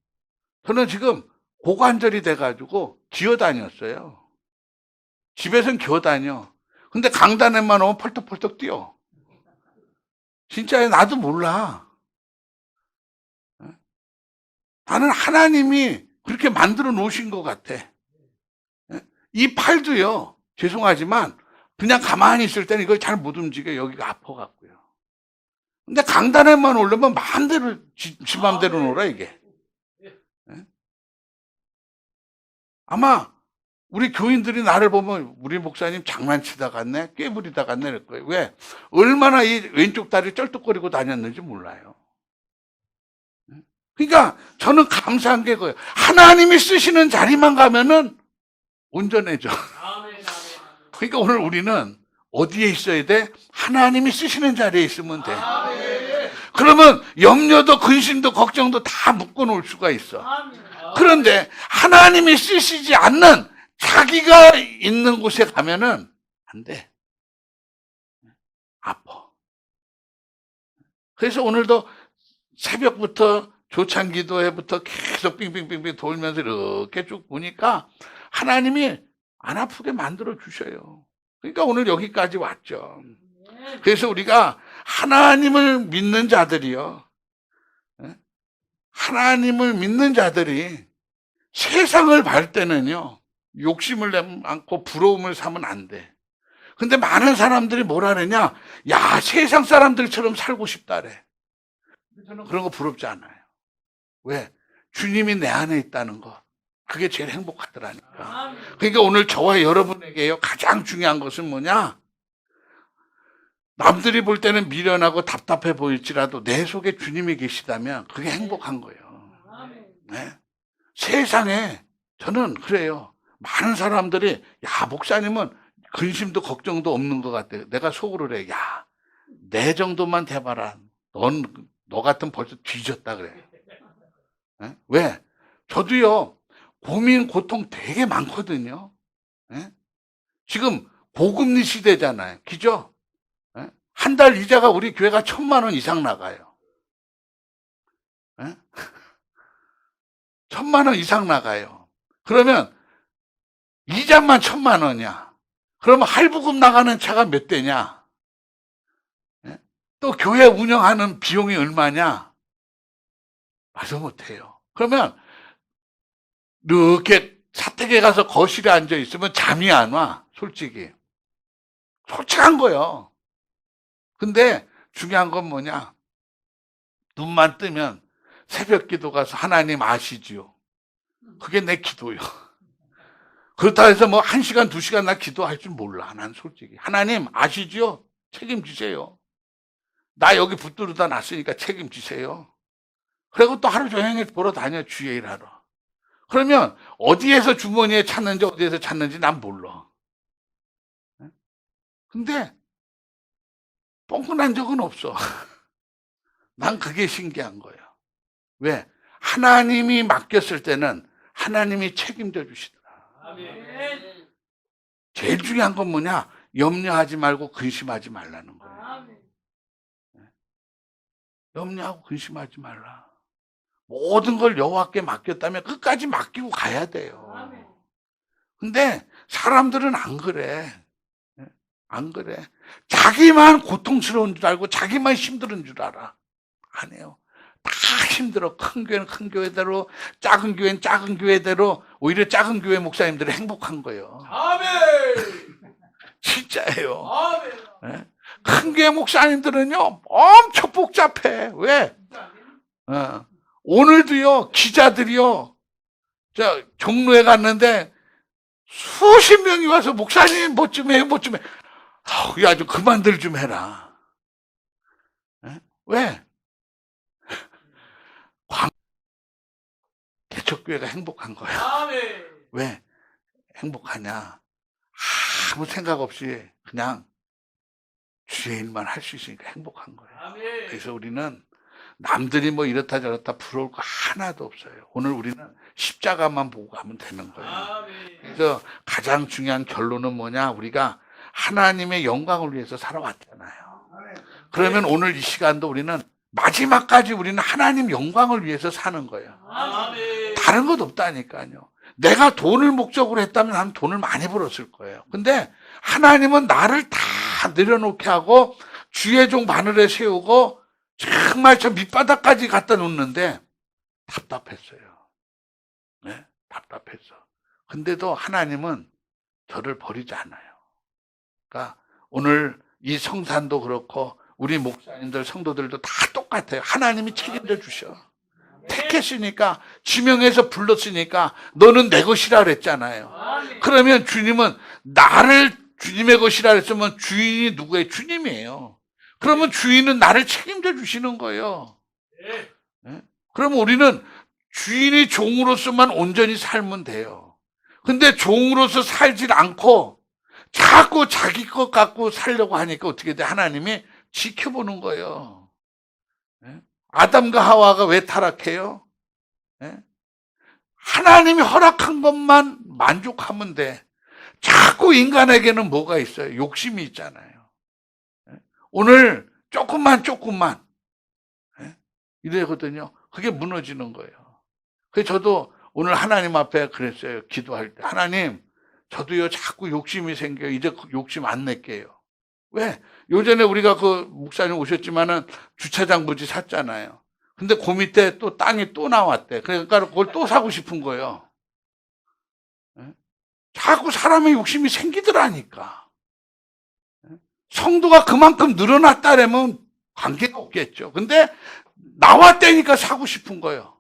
저는 지금 고관절이 돼가지고 기어다녔어요. 집에선 기어다녀. 근데 강단에만 오면 펄떡펄떡 뛰어. 진짜 나도 몰라. 나는 하나님이 그렇게 만들어 놓으신 것 같아. 이 팔도요, 죄송하지만 그냥 가만히 있을 때는 이걸 잘 못 움직여. 여기가 아파갖고요. 근데 강단에만 오르면 마음대로 지 맘대로 놀아 이게. 아마 우리 교인들이 나를 보면 우리 목사님 장난치다 갔네, 꾀부리다 갔네 이럴 거예요. 왜? 얼마나 이 왼쪽 다리 쩔뚝거리고 다녔는지 몰라요. 그러니까 저는 감사한 게 그거예요. 하나님이 쓰시는 자리만 가면은 온전해져. 그러니까 오늘 우리는 어디에 있어야 돼? 하나님이 쓰시는 자리에 있으면 돼. 그러면 염려도 근심도 걱정도 다 묶어놓을 수가 있어. 그런데 하나님이 쓰시지 않는 자기가 있는 곳에 가면은 안 돼. 아파. 그래서 오늘도 새벽부터 조찬기도회부터 계속 빙빙빙빙 돌면서 이렇게 쭉 보니까 하나님이 안 아프게 만들어 주셔요. 그러니까 오늘 여기까지 왔죠. 그래서 우리가 하나님을 믿는 자들이요. 하나님을 믿는 자들이 세상을 볼 때는요, 욕심을 내면 않고 부러움을 사면 안 돼. 근데 많은 사람들이 뭐라 하느냐? 야, 세상 사람들처럼 살고 싶다래. 저는 그런 거 부럽지 않아요. 왜? 주님이 내 안에 있다는 거. 그게 제일 행복하더라니까. 그러니까 오늘 저와 여러분에게요, 가장 중요한 것은 뭐냐? 남들이 볼 때는 미련하고 답답해 보일지라도 내 속에 주님이 계시다면 그게 행복한 거예요. 네? 세상에 저는 그래요. 많은 사람들이 야, 목사님은 근심도 걱정도 없는 것 같아. 내가 속으로 그래. 야, 내 정도만 돼봐라. 너 같으면 벌써 뒤졌다 그래. 네? 왜? 저도요, 고민, 고통 되게 많거든요. 네? 지금 고금리 시대잖아요. 그죠? 네? 한 달 이자가 우리 교회가 1,000만 원 이상 나가요. 네? 1,000만 원 이상 나가요. 그러면 이자만 1,000만 원이야. 그러면 할부금 나가는 차가 몇 대냐? 네? 또 교회 운영하는 비용이 얼마냐? 말도 못해요. 그러면 이렇게 사택에 가서 거실에 앉아 있으면 잠이 안 와. 솔직히. 솔직한 거예요. 근데 중요한 건 뭐냐? 눈만 뜨면 새벽 기도 가서 하나님 아시지요. 그게 내 기도요. 그렇다 해서 뭐 1시간, 2시간 나 기도할 줄 몰라. 난 솔직히. 하나님 아시지요? 책임지세요. 나 여기 붙들어다 놨으니까 책임지세요. 그리고 또 하루 종일 보러 다녀, 주의 일하러. 그러면 어디에서 주머니에 찾는지 어디에서 찾는지 난 몰라. 근데 뻥끗한 적은 없어. 난 그게 신기한 거예요. 왜? 하나님이 맡겼을 때는 하나님이 책임져 주시더라. 아멘. 제일 중요한 건 뭐냐? 염려하지 말고 근심하지 말라는 거예요. 아멘. 염려하고 근심하지 말라. 모든 걸 여호와께 맡겼다면 끝까지 맡기고 가야 돼요. 아멘. 근데 사람들은 안 그래. 안 그래. 자기만 고통스러운 줄 알고 자기만 힘든 줄 알아. 안 해요. 다 힘들어. 큰 교회는 큰 교회대로, 작은 교회는 작은 교회대로. 오히려 작은 교회 목사님들이 행복한 거예요. 아멘. 진짜예요. 아멘. 예? 큰 교회 목사님들은요 엄청 복잡해. 왜? 오늘도요 기자들이요 저 종로에 갔는데 수십 명이 와서 목사님 뭐 좀 해요, 뭐 좀 해. 야, 좀 그만들 좀 해라. 예? 왜? 개척교회가 행복한 거야. 아멘. 왜 행복하냐? 아무 생각 없이 그냥 주의 일만 할 수 있으니까 행복한 거예요. 아멘. 그래서 우리는 남들이 뭐 이렇다 저렇다 부러울 거 하나도 없어요. 오늘 우리는 십자가만 보고 가면 되는 거예요. 아멘. 그래서 가장 중요한 결론은 뭐냐? 우리가 하나님의 영광을 위해서 살아왔잖아요. 그러면 오늘 이 시간도 우리는 마지막까지 우리는 하나님 영광을 위해서 사는 거예요. 아멘. 다른 것 없다니까요. 내가 돈을 목적으로 했다면 나는 돈을 많이 벌었을 거예요. 근데 하나님은 나를 다 내려놓게 하고 주의 종 바늘에 세우고 정말 저 밑바닥까지 갖다 놓는데 답답했어요. 네? 답답했어. 근데도 하나님은 저를 버리지 않아요. 그러니까 오늘 이 성산도 그렇고 우리 목사님들 성도들도 다 똑같아요. 하나님이 책임져 주셔. 택했으니까 지명해서 불렀으니까 너는 내 것이라 그랬잖아요. 아멘. 그러면 주님은 나를 주님의 것이라 그랬으면 주인이 누구예요? 주님이에요. 그러면 주인은 나를 책임져 주시는 거예요. 네. 그러면 우리는 주인이 종으로서만 온전히 살면 돼요. 근데 종으로서 살질 않고 자꾸 자기 것 갖고 살려고 하니까 어떻게 돼? 하나님이 지켜보는 거예요. 아담과 하와가 왜 타락해요? 하나님이 허락한 것만 만족하면 돼. 자꾸 인간에게는 뭐가 있어요? 욕심이 있잖아요. 오늘 조금만 이래거든요. 그게 무너지는 거예요. 그래서 저도 오늘 하나님 앞에 그랬어요. 기도할 때. 하나님, 저도요 자꾸 욕심이 생겨요. 이제 욕심 안 낼게요. 왜? 요전에 우리가 그 목사님 오셨지만은 주차장 부지 샀잖아요. 근데 그 밑에 또 땅이 또 나왔대. 그러니까 그걸 또 사고 싶은 거예요. 자꾸 사람의 욕심이 생기더라니까. 성도가 그만큼 늘어났다라면 관계가 없겠죠. 근데 나왔다니까 사고 싶은 거예요.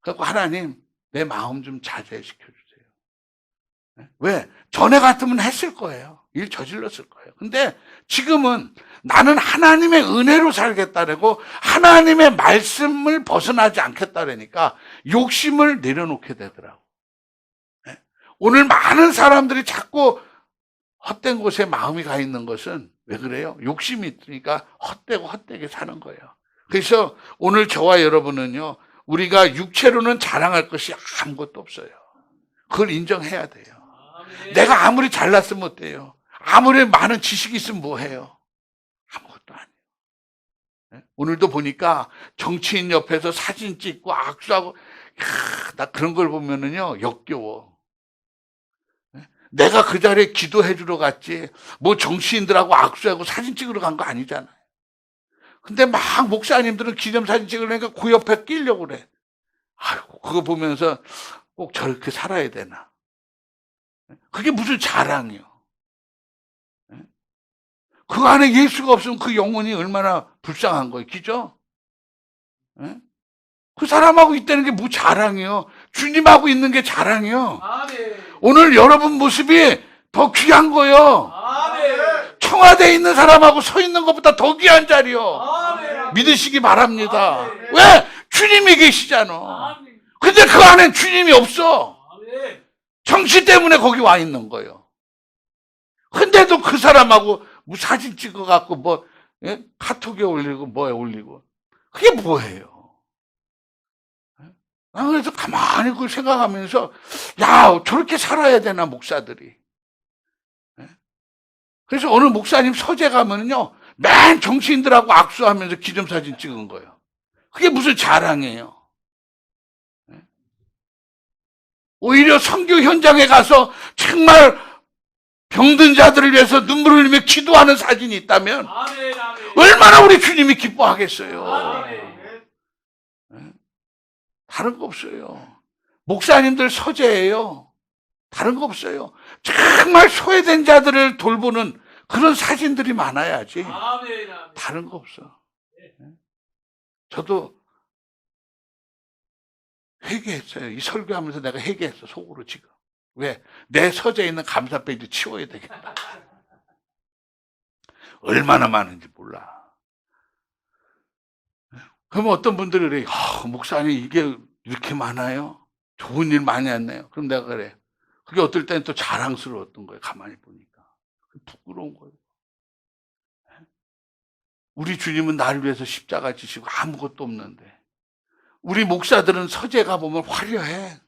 그래서 하나님, 내 마음 좀 자제시켜 주세요. 왜? 전에 같으면 했을 거예요. 일 저질렀을 거예요. 근데 지금은 나는 하나님의 은혜로 살겠다라고 하나님의 말씀을 벗어나지 않겠다라니까 욕심을 내려놓게 되더라고. 오늘 많은 사람들이 자꾸 헛된 곳에 마음이 가 있는 것은 왜 그래요? 욕심이 있으니까 헛되게 사는 거예요. 그래서 오늘 저와 여러분은요, 우리가 육체로는 자랑할 것이 아무것도 없어요. 그걸 인정해야 돼요. 아멘. 내가 아무리 잘났으면 어때요? 아무리 많은 지식이 있으면 뭐 해요? 아무것도 아니에요. 오늘도 보니까 정치인 옆에서 사진 찍고 악수하고, 나 그런 걸 보면은요, 역겨워. 내가 그 자리에 기도해 주러 갔지, 뭐 정치인들하고 악수하고 사진 찍으러 간 거 아니잖아요. 근데 막 목사님들은 기념사진 찍으려니까 그 옆에 끼려고 그래. 아이고, 그거 보면서 꼭 저렇게 살아야 되나. 그게 무슨 자랑이요. 그 안에 예수가 없으면 그 영혼이 얼마나 불쌍한 거예요. 그죠? 예? 그 사람하고 있다는 게 뭐 자랑이요. 주님하고 있는 게 자랑이요. 아멘. 오늘 여러분 모습이 더 귀한 거요. 아멘. 청와대에 있는 사람하고 서 있는 것보다 더 귀한 자리요. 아멘. 믿으시기 바랍니다. 아멘. 왜? 주님이 계시잖아. 아멘. 근데 그 안엔 주님이 없어. 아멘. 정치 때문에 거기 와 있는 거예요. 근데도 그 사람하고 뭐 사진 찍어갖고 뭐, 예? 카톡에 올리고 뭐에 올리고. 그게 뭐예요? 나 그래서 가만히 그걸 생각하면서, 야, 저렇게 살아야 되나, 목사들이. 예? 그래서 어느 목사님 서재 가면은요, 맨 정치인들하고 악수하면서 기념사진 찍은 거예요. 그게 무슨 자랑이에요? 예? 오히려 선교 현장에 가서 정말 병든 자들을 위해서 눈물을 흘리며 기도하는 사진이 있다면, 아멘. 아멘. 얼마나 우리 주님이 기뻐하겠어요. 아멘. 다른 거 없어요. 목사님들 서재예요. 다른 거 없어요. 정말 소외된 자들을 돌보는 그런 사진들이 많아야지. 아멘. 아멘. 다른 거 없어. 저도 회개했어요. 이 설교하면서 내가 회개했어. 속으로 지금. 왜? 내 서재에 있는 감사 페이지 치워야 되겠다. 얼마나 많은지 몰라. 그러면 어떤 분들이 그래, 목사님 이게 이렇게 많아요? 좋은 일 많이 했네요. 그럼 내가 그래. 그게 어떨 때는 또 자랑스러웠던 거예요. 가만히 보니까. 부끄러운 거예요. 우리 주님은 나를 위해서 십자가 지시고 아무것도 없는데. 우리 목사들은 서재 가보면 화려해.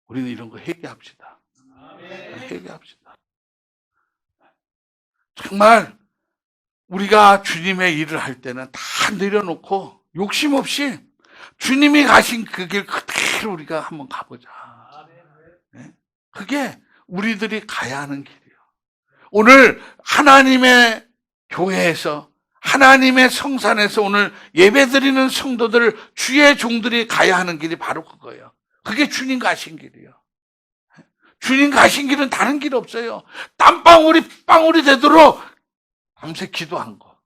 우리는 이런 거 회개합시다. 회개합시다. 정말 우리가 주님의 일을 할 때는 다 내려놓고 욕심 없이 주님이 가신 그 길 그대로 우리가 한번 가보자. 그게 우리들이 가야 하는 길이에요. 오늘 하나님의 교회에서 하나님의 성산에서 오늘 예배드리는 성도들 주의 종들이 가야 하는 길이 바로 그거예요. 그게 주님 가신 길이에요. 주님 가신 길은 다른 길 없어요. 땀방울이 빗방울이 되도록 밤새 기도한 거.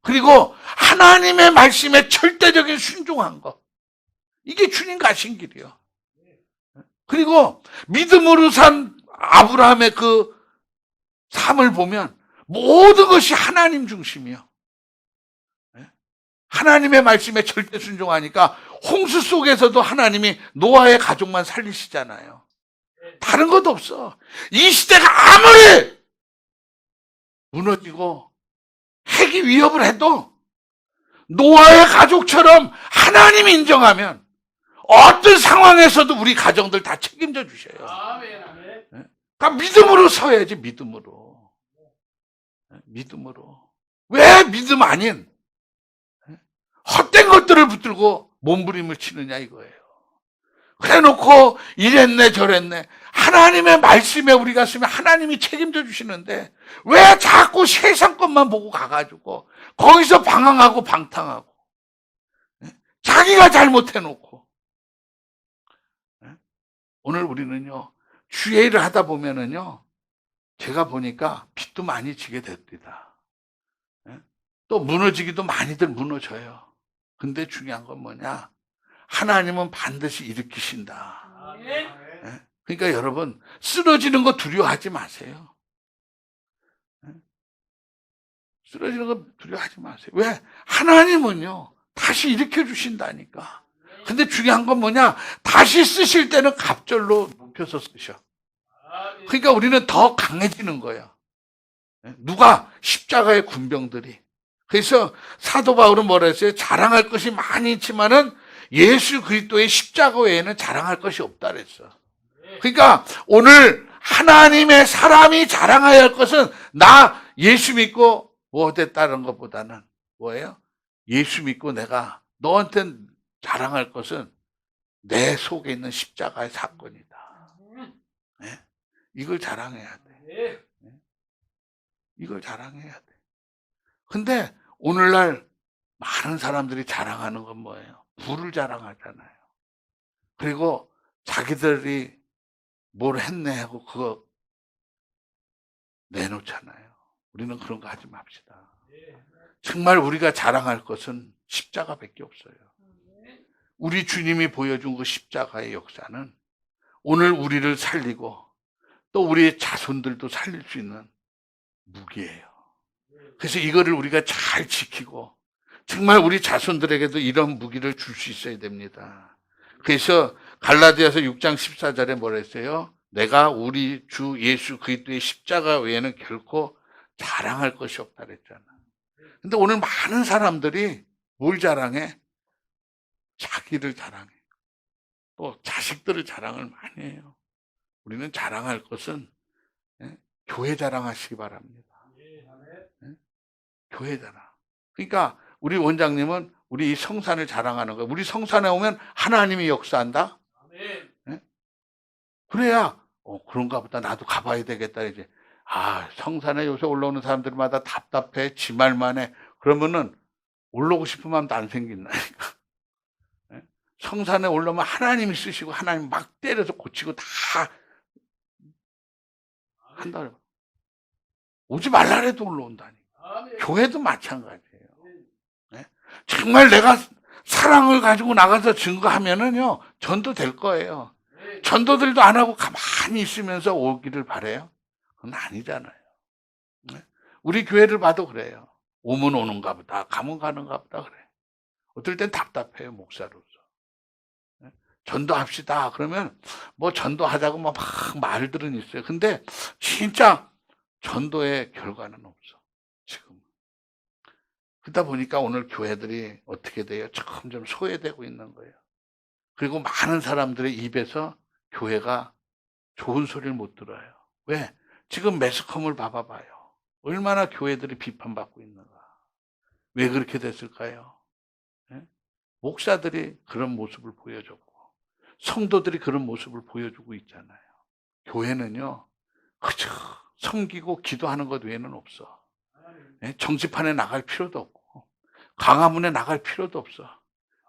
그리고 하나님의 말씀에 절대적인 순종한 거. 이게 주님 가신 길이에요. 그리고 믿음으로 산 아브라함의 그 삶을 보면 모든 것이 하나님 중심이요. 하나님의 말씀에 절대 순종하니까 홍수 속에서도 하나님이 노아의 가족만 살리시잖아요. 다른 것도 없어. 이 시대가 아무리 무너지고 핵이 위협을 해도 노아의 가족처럼 하나님이 인정하면 어떤 상황에서도 우리 가정들 다 책임져 주셔요. 아멘. 아멘. 그러니까 믿음으로 서야지. 믿음으로. 믿음으로. 왜 믿음 아닌 헛된 것들을 붙들고 몸부림을 치느냐 이거예요. 그래놓고 이랬네 저랬네. 하나님의 말씀에 우리가 쓰면 하나님이 책임져 주시는데 왜 자꾸 세상 것만 보고 가가지고 거기서 방황하고 방탕하고 자기가 잘못해놓고. 오늘 우리는요 주의 일을 하다 보면은요 제가 보니까 빚도 많이 지게 됩니다. 또 무너지기도 많이들 무너져요. 근데 중요한 건 뭐냐? 하나님은 반드시 일으키신다. 아멘. 그러니까 여러분 쓰러지는 거 두려워하지 마세요. 쓰러지는 거 두려워하지 마세요. 왜? 하나님은요 다시 일으켜 주신다니까. 근데 중요한 건 뭐냐? 다시 쓰실 때는 갑절로 높여서 쓰셔. 그러니까 우리는 더 강해지는 거예요. 누가? 십자가의 군병들이. 그래서 사도 바울은 뭐라 했어요? 자랑할 것이 많이 있지만은 예수 그리스도의 십자가 외에는 자랑할 것이 없다 그랬어. 그러니까 오늘 하나님의 사람이 자랑해야 할 것은 나 예수 믿고 뭐 됐다는 것보다는 뭐예요? 예수 믿고 내가 너한테 자랑할 것은 내 속에 있는 십자가의 사건이다. 네? 이걸 자랑해야 돼. 이걸 자랑해야 돼. 근데 오늘날 많은 사람들이 자랑하는 건 뭐예요? 부를 자랑하잖아요. 그리고 자기들이 뭘 했네 하고 그거 내놓잖아요. 우리는 그런 거 하지 맙시다. 정말 우리가 자랑할 것은 십자가밖에 없어요. 우리 주님이 보여준 그 십자가의 역사는 오늘 우리를 살리고 또 우리의 자손들도 살릴 수 있는 무기예요. 그래서 이거를 우리가 잘 지키고 정말 우리 자손들에게도 이런 무기를 줄 수 있어야 됩니다. 그래서 갈라디아서 6장 14절에 뭐라 했어요? 내가 우리 주 예수 그리스도의 십자가 외에는 결코 자랑할 것이 없다 그랬잖아. 근데 오늘 많은 사람들이 뭘 자랑해? 자기를 자랑해. 또 자식들을 자랑을 많이 해요. 우리는 자랑할 것은 교회 자랑하시기 바랍니다. 교회 자랑. 그러니까 우리 원장님은 우리 이 성산을 자랑하는 거예요. 우리 성산에 오면 하나님이 역사한다? 그래야 그런가 보다 나도 가봐야 되겠다 이제. 성산에 요새 올라오는 사람들마다 답답해 지 말만 해. 그러면은 올라오고 싶은 마음도 안 생긴다니까. 성산에 올라오면 하나님이 쓰시고 하나님 막 때려서 고치고 다 한다. 오지 말라 해도 올라온다니까. 교회도 마찬가지예요. 정말 내가 사랑을 가지고 나가서 증거하면은요 전도 될 거예요. 전도들도 안 하고 가만히 있으면서 오기를 바래요? 그건 아니잖아요. 우리 교회를 봐도 그래요. 오면 오는가 보다, 가면 가는가 보다 그래. 어떨 땐 답답해요, 목사로서. 전도합시다. 그러면 뭐 전도하자고 막 말들은 있어요. 근데 진짜 전도의 결과는 없어, 지금. 그러다 보니까 오늘 교회들이 어떻게 돼요? 점점 소외되고 있는 거예요. 그리고 많은 사람들의 입에서 교회가 좋은 소리를 못 들어요. 왜? 지금 매스컴을 봐봐요. 얼마나 교회들이 비판받고 있는가. 왜 그렇게 됐을까요? 목사들이 그런 모습을 보여줬고 성도들이 그런 모습을 보여주고 있잖아요. 교회는요 그저 섬기고 기도하는 것 외에는 없어. 정치판에 나갈 필요도 없고 광화문에 나갈 필요도 없어.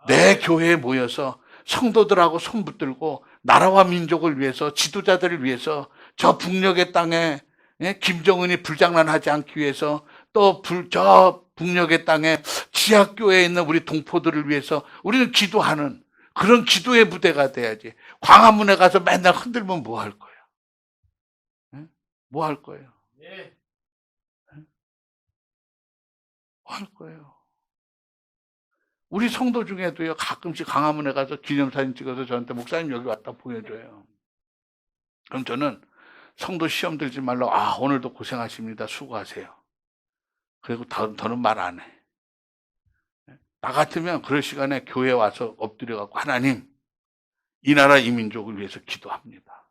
내 교회에 모여서 성도들하고 손 붙들고 나라와 민족을 위해서, 지도자들을 위해서, 저 북녘의 땅에 김정은이 불장난하지 않기 위해서, 또 저 북녘의 땅에 지하교회에 있는 우리 동포들을 위해서 우리는 기도하는 그런 기도의 부대가 돼야지. 광화문에 가서 맨날 흔들면 뭐 할 거야? 뭐 할 거예요? 뭐 할 거예요? 우리 성도 중에도요, 가끔씩 광화문에 가서 기념사진 찍어서 저한테 목사님 여기 왔다 보여줘요. 그럼 저는 성도 시험 들지 말라고, 오늘도 고생하십니다. 수고하세요. 그리고 더는 말 안 해. 나 같으면 그럴 시간에 교회에 와서 엎드려갖고, 하나님, 이 나라 이 민족을 위해서 기도합니다.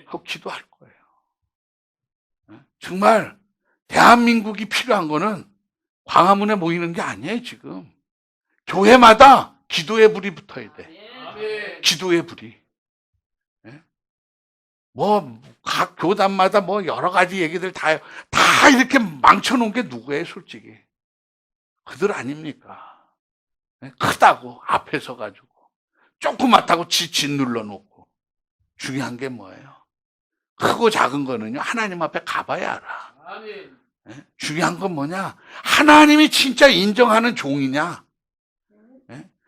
하고 기도할 거예요. 정말 대한민국이 필요한 거는 광화문에 모이는 게 아니에요, 지금. 교회마다 기도의 불이 붙어야 돼. 기도의 불이. 각 교단마다 여러 가지 얘기들 다 이렇게 망쳐놓은 게 누구예요, 솔직히? 그들 아닙니까? 크다고, 앞에 서가지고. 조그맣다고 짓 눌러놓고. 중요한 게 뭐예요? 크고 작은 거는요, 하나님 앞에 가봐야 알아. 중요한 건 뭐냐? 하나님이 진짜 인정하는 종이냐?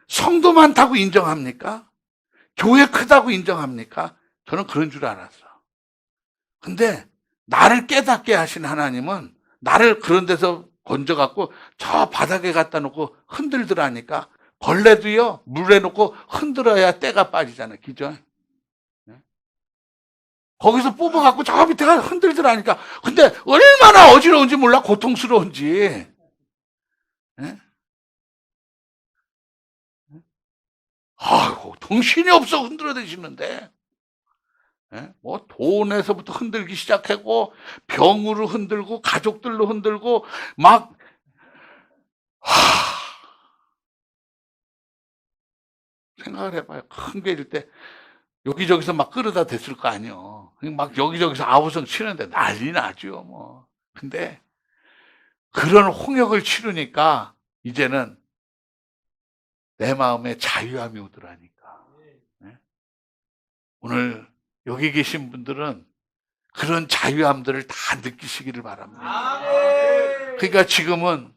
성도 많다고 인정합니까? 교회 크다고 인정합니까? 저는 그런 줄 알았어. 근데 나를 깨닫게 하신 하나님은 나를 그런 데서 건져갖고 저 바닥에 갖다 놓고 흔들더라니까. 벌레도요, 물에 놓고 흔들어야 때가 빠지잖아요. 그죠? 거기서 뽑아갖고 저 밑에가 흔들더라니까. 근데 얼마나 어지러운지 몰라, 고통스러운지. 아이고, 정신이 없어 흔들어대시는데. 돈에서부터 흔들기 시작하고, 병으로 흔들고, 가족들로 흔들고, 생각을 해봐요. 큰 게 일 때, 여기저기서 막 끌어다 댔을 거 아니에요. 막 여기저기서 아우성 치는데 난리 나죠, 뭐. 근데, 그런 홍역을 치르니까, 이제는 내 마음에 자유함이 오더라니까. 오늘 여기 계신 분들은 그런 자유함들을 다 느끼시기를 바랍니다. 아멘. 그러니까 지금은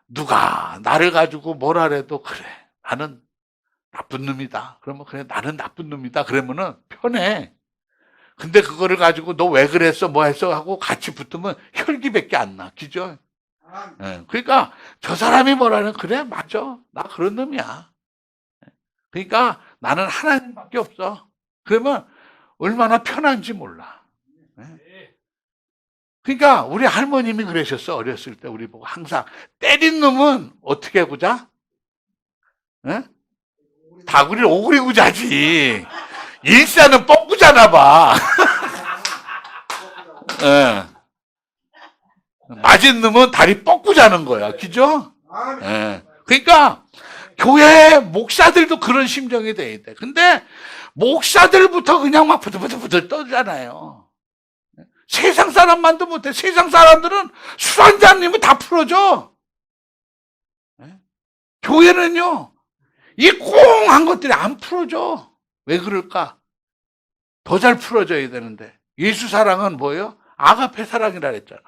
누가 나를 가지고 뭐라 해도 그래, 나는 나쁜 놈이다. 그러면 그래, 나는 나쁜 놈이다. 그러면은 편해. 근데 그거를 가지고 너 왜 그랬어, 뭐 했어 하고 같이 붙으면 혈기밖에 안 나. 그죠? 예, 그러니까 저 사람이 뭐라는, 그래, 맞아. 나 그런 놈이야. 그러니까 나는 하나님밖에 없어. 그러면 얼마나 편한지 몰라. 그러니까 우리 할머님이 그러셨어. 어렸을 때 우리 보고 항상 때린 놈은 어떻게 구자? 예? 다구리를 오그리 구자지. 일사는 뻐꾸자나 봐. 예. 맞은 놈은 다리 뻗고 자는 거야. 그죠? 예. 그러니까 교회 목사들도 그런 심정이 돼야 돼. 근데 목사들부터 그냥 막 부들부들 떠잖아요. 세상 사람만도 못해. 세상 사람들은 술 한잔이면 다 풀어줘. 예? 교회는요, 이 꽁한 것들이 안 풀어줘. 왜 그럴까? 더 잘 풀어줘야 되는데. 예수 사랑은 뭐예요? 아가페 사랑이라 그랬잖아.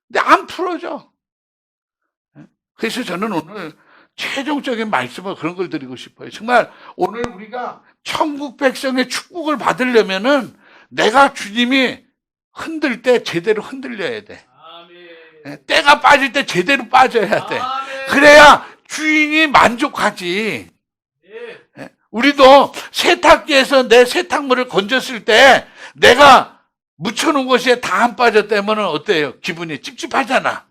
근데 안 풀어져. 그래서 저는 오늘 최종적인 말씀을 그런 걸 드리고 싶어요. 정말 오늘 우리가 천국 백성의 축복을 받으려면은 내가 주님이 흔들 때 제대로 흔들려야 돼. 아멘. 때가 빠질 때 제대로 빠져야 돼. 아멘. 그래야 주인이 만족하지. 예. 우리도 세탁기에서 내 세탁물을 건졌을 때 내가 묻혀놓은 것이 다 안 빠졌다면 어때요? 기분이 찝찝하잖아.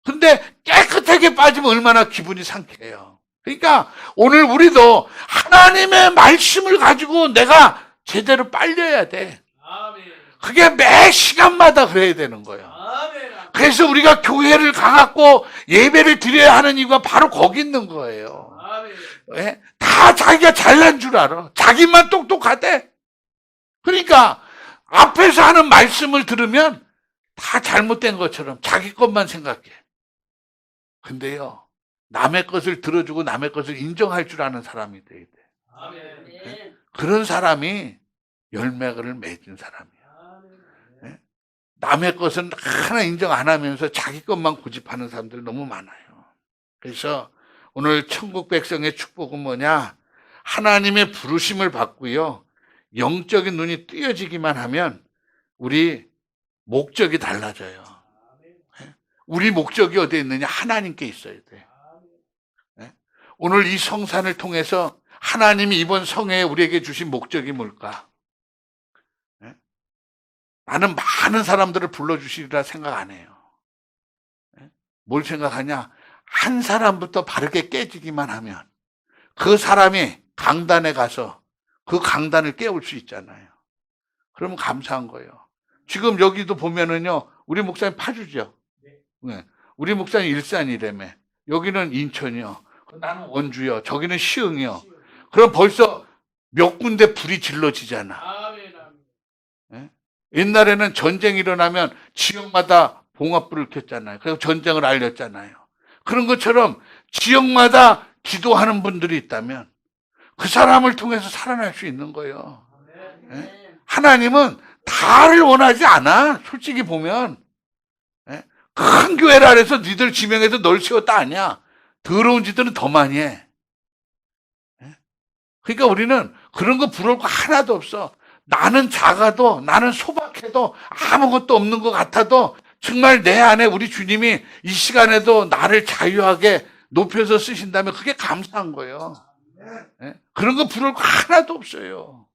근데 깨끗하게 빠지면 얼마나 기분이 상쾌해요. 그러니까 오늘 우리도 하나님의 말씀을 가지고 내가 제대로 빨려야 돼. 아멘. 그게 매 시간마다 그래야 되는 거예요. 아멘. 그래서 우리가 교회를 가갖고 예배를 드려야 하는 이유가 바로 거기 있는 거예요. 아멘. 예? 다 자기가 잘난 줄 알아. 자기만 똑똑하대. 그러니까 앞에서 하는 말씀을 들으면 다 잘못된 것처럼 자기 것만 생각해. 근데요, 남의 것을 들어주고 남의 것을 인정할 줄 아는 사람이 돼야 돼. 아멘. 그런 사람이 열매를 맺은 사람이야. 아멘. 남의 것은 하나 인정 안 하면서 자기 것만 고집하는 사람들 너무 많아요. 그래서 오늘 천국 백성의 축복은 뭐냐? 하나님의 부르심을 받고요, 영적인 눈이 뜨여지기만 하면 우리 목적이 달라져요. 우리 목적이 어디에 있느냐? 하나님께 있어야 돼. 오늘 이 성산을 통해서 하나님이 이번 성회에 우리에게 주신 목적이 뭘까? 나는 많은 사람들을 불러주시리라 생각 안 해요. 뭘 생각하냐? 한 사람부터 바르게 깨지기만 하면 그 사람이 강단에 가서 그 강단을 깨울 수 있잖아요. 그러면 감사한 거예요. 지금 여기도 보면은요, 우리 목사님 파주죠. 네. 우리 목사님 일산이라며. 여기는 인천이요. 나는 원주요. 저기는 시흥이요. 그럼 벌써 몇 군데 불이 질러지잖아. 아멘. 옛날에는 전쟁이 일어나면 지역마다 봉합불을 켰잖아요. 그래서 전쟁을 알렸잖아요. 그런 것처럼 지역마다 기도하는 분들이 있다면 그 사람을 통해서 살아날 수 있는 거예요. 하나님은 다를 원하지 않아. 솔직히 보면. 큰 교회라 해서 니들 지명해서 널 세웠다 아니야. 더러운 짓들은 더 많이 해. 그러니까 우리는 그런 거 부러울 거 하나도 없어. 나는 작아도, 나는 소박해도, 아무것도 없는 것 같아도 정말 내 안에 우리 주님이 이 시간에도 나를 자유하게 높여서 쓰신다면 그게 감사한 거예요. 그런 거 부러울 거 하나도 없어요.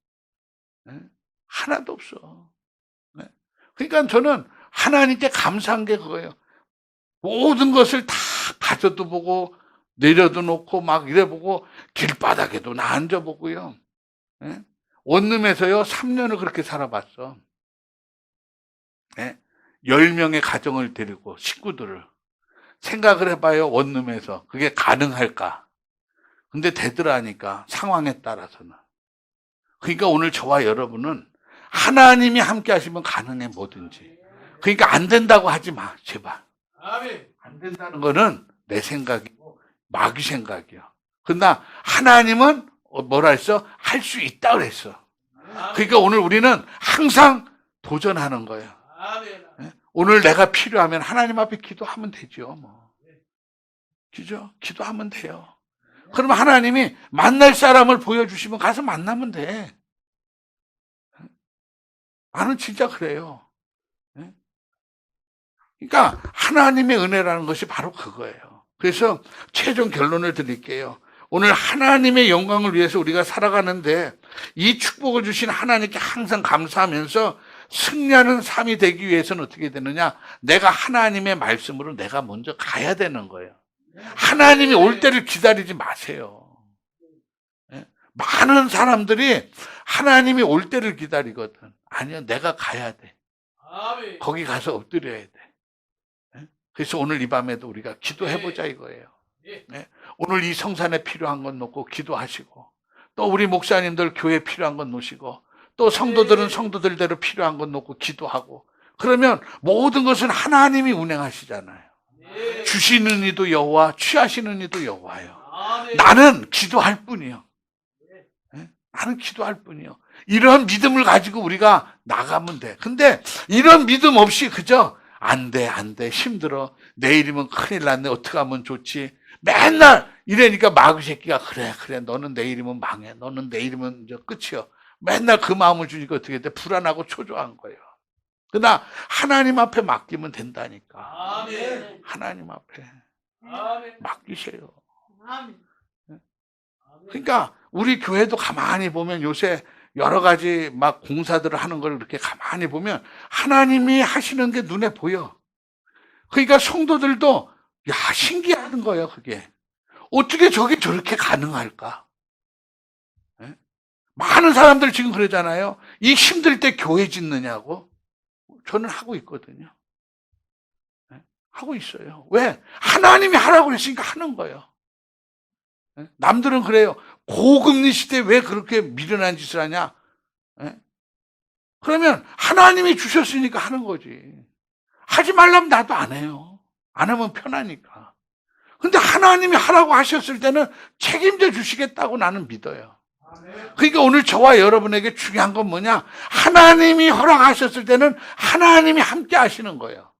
하나도 없어. 그러니까 저는 하나님께 감사한 게 그거예요. 모든 것을 다 가져도 보고 내려도 놓고 막 이래보고 길바닥에도 나 앉아보고요. 원룸에서요 3년을 그렇게 살아봤어. 10명의 가정을 데리고 식구들을. 생각을 해봐요. 원룸에서 그게 가능할까? 근데 되더라니까, 상황에 따라서는. 그러니까 오늘 저와 여러분은 하나님이 함께 하시면 가능해, 뭐든지. 그러니까 안 된다고 하지 마, 제발. 아멘. 안 된다는 거는 내 생각이고 마귀 생각이야. 그러나 하나님은 뭐라 했어? 할 수 있다 그랬어. 그러니까 오늘 우리는 항상 도전하는 거예요. 아멘. 예? 오늘 내가 필요하면 하나님 앞에 기도하면 되죠. 뭐. 그죠? 기도하면 돼요. 그러면 하나님이 만날 사람을 보여주시면 가서 만나면 돼. 나는 진짜 그래요. 예? 그러니까 하나님의 은혜라는 것이 바로 그거예요. 그래서 최종 결론을 드릴게요. 오늘 하나님의 영광을 위해서 우리가 살아가는데 이 축복을 주신 하나님께 항상 감사하면서 승리하는 삶이 되기 위해서는 어떻게 되느냐? 내가 하나님의 말씀으로 내가 먼저 가야 되는 거예요. 하나님이 올 때를 기다리지 마세요. 예? 많은 사람들이 하나님이 올 때를 기다리거든. 아니요, 내가 가야 돼. 아멘. 거기 가서 엎드려야 돼. 예? 그래서 오늘 이 밤에도 우리가 기도해보자 이거예요. 예? 오늘 이 성산에 필요한 건 놓고 기도하시고, 또 우리 목사님들 교회에 필요한 건 놓으시고, 또 성도들은 성도들대로 필요한 건 놓고 기도하고, 그러면 모든 것은 하나님이 운행하시잖아요. 주시는 이도 여호와, 취하시는 이도 여호와요. 아멘. 나는 기도할 뿐이요. 예? 나는 기도할 뿐이요. 이런 믿음을 가지고 우리가 나가면 돼. 근데 이런 믿음 없이 그저 안 돼, 힘들어. 내일이면 큰일 났네. 어떻게 하면 좋지? 맨날 이러니까 마귀 새끼가 그래, 너는 내일이면 망해. 너는 내일이면 이제 끝이요. 맨날 그 마음을 주니까 어떻게 돼? 불안하고 초조한 거예요. 그러나 하나님 앞에 맡기면 된다니까. 아멘. 하나님 앞에 아멘. 맡기세요. 아멘. 그러니까 우리 교회도 가만히 보면 요새 여러 가지 막 공사들을 하는 걸 이렇게 가만히 보면 하나님이 하시는 게 눈에 보여. 그러니까 성도들도 야, 신기한 거예요, 그게. 어떻게 저게 저렇게 가능할까? 예? 많은 사람들 지금 그러잖아요. 이 힘들 때 교회 짓느냐고. 저는 하고 있거든요. 예? 하고 있어요. 왜? 하나님이 하라고 했으니까 하는 거예요. 예? 남들은 그래요. 고금리 시대에 왜 그렇게 미련한 짓을 하냐? 예? 그러면 하나님이 주셨으니까 하는 거지. 하지 말라면 나도 안 해요. 안 하면 편하니까. 근데 하나님이 하라고 하셨을 때는 책임져 주시겠다고 나는 믿어요. 그러니까 오늘 저와 여러분에게 중요한 건 뭐냐? 하나님이 허락하셨을 때는 하나님이 함께 하시는 거예요.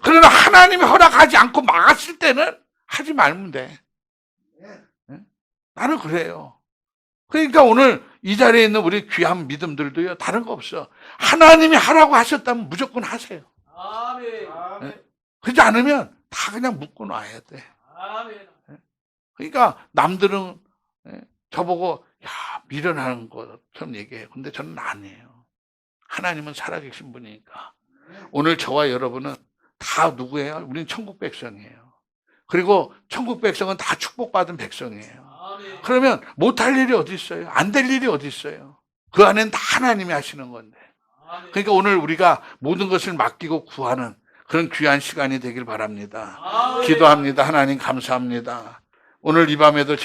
그러나 하나님이 허락하지 않고 막았을 때는 하지 말면 돼. 나는 그래요. 그러니까 오늘 이 자리에 있는 우리 귀한 믿음들도요, 다른 거 없어. 하나님이 하라고 하셨다면 무조건 하세요. 아멘. 그렇지 않으면 다 그냥 묶어 놔야 돼. 아멘. 그러니까 남들은 저보고 야, 미련하는 것처럼 얘기해요. 근데 저는 아니에요. 하나님은 살아계신 분이니까. 오늘 저와 여러분은 다 누구예요? 우리는 천국 백성이에요. 그리고 천국 백성은 다 축복받은 백성이에요. 아멘. 그러면 못할 일이 어디 있어요? 안 될 일이 어디 있어요? 그 안엔 다 하나님이 하시는 건데. 아멘. 그러니까 오늘 우리가 모든 것을 맡기고 구하는 그런 귀한 시간이 되길 바랍니다. 아멘. 기도합니다. 하나님 감사합니다. 오늘 이 밤에도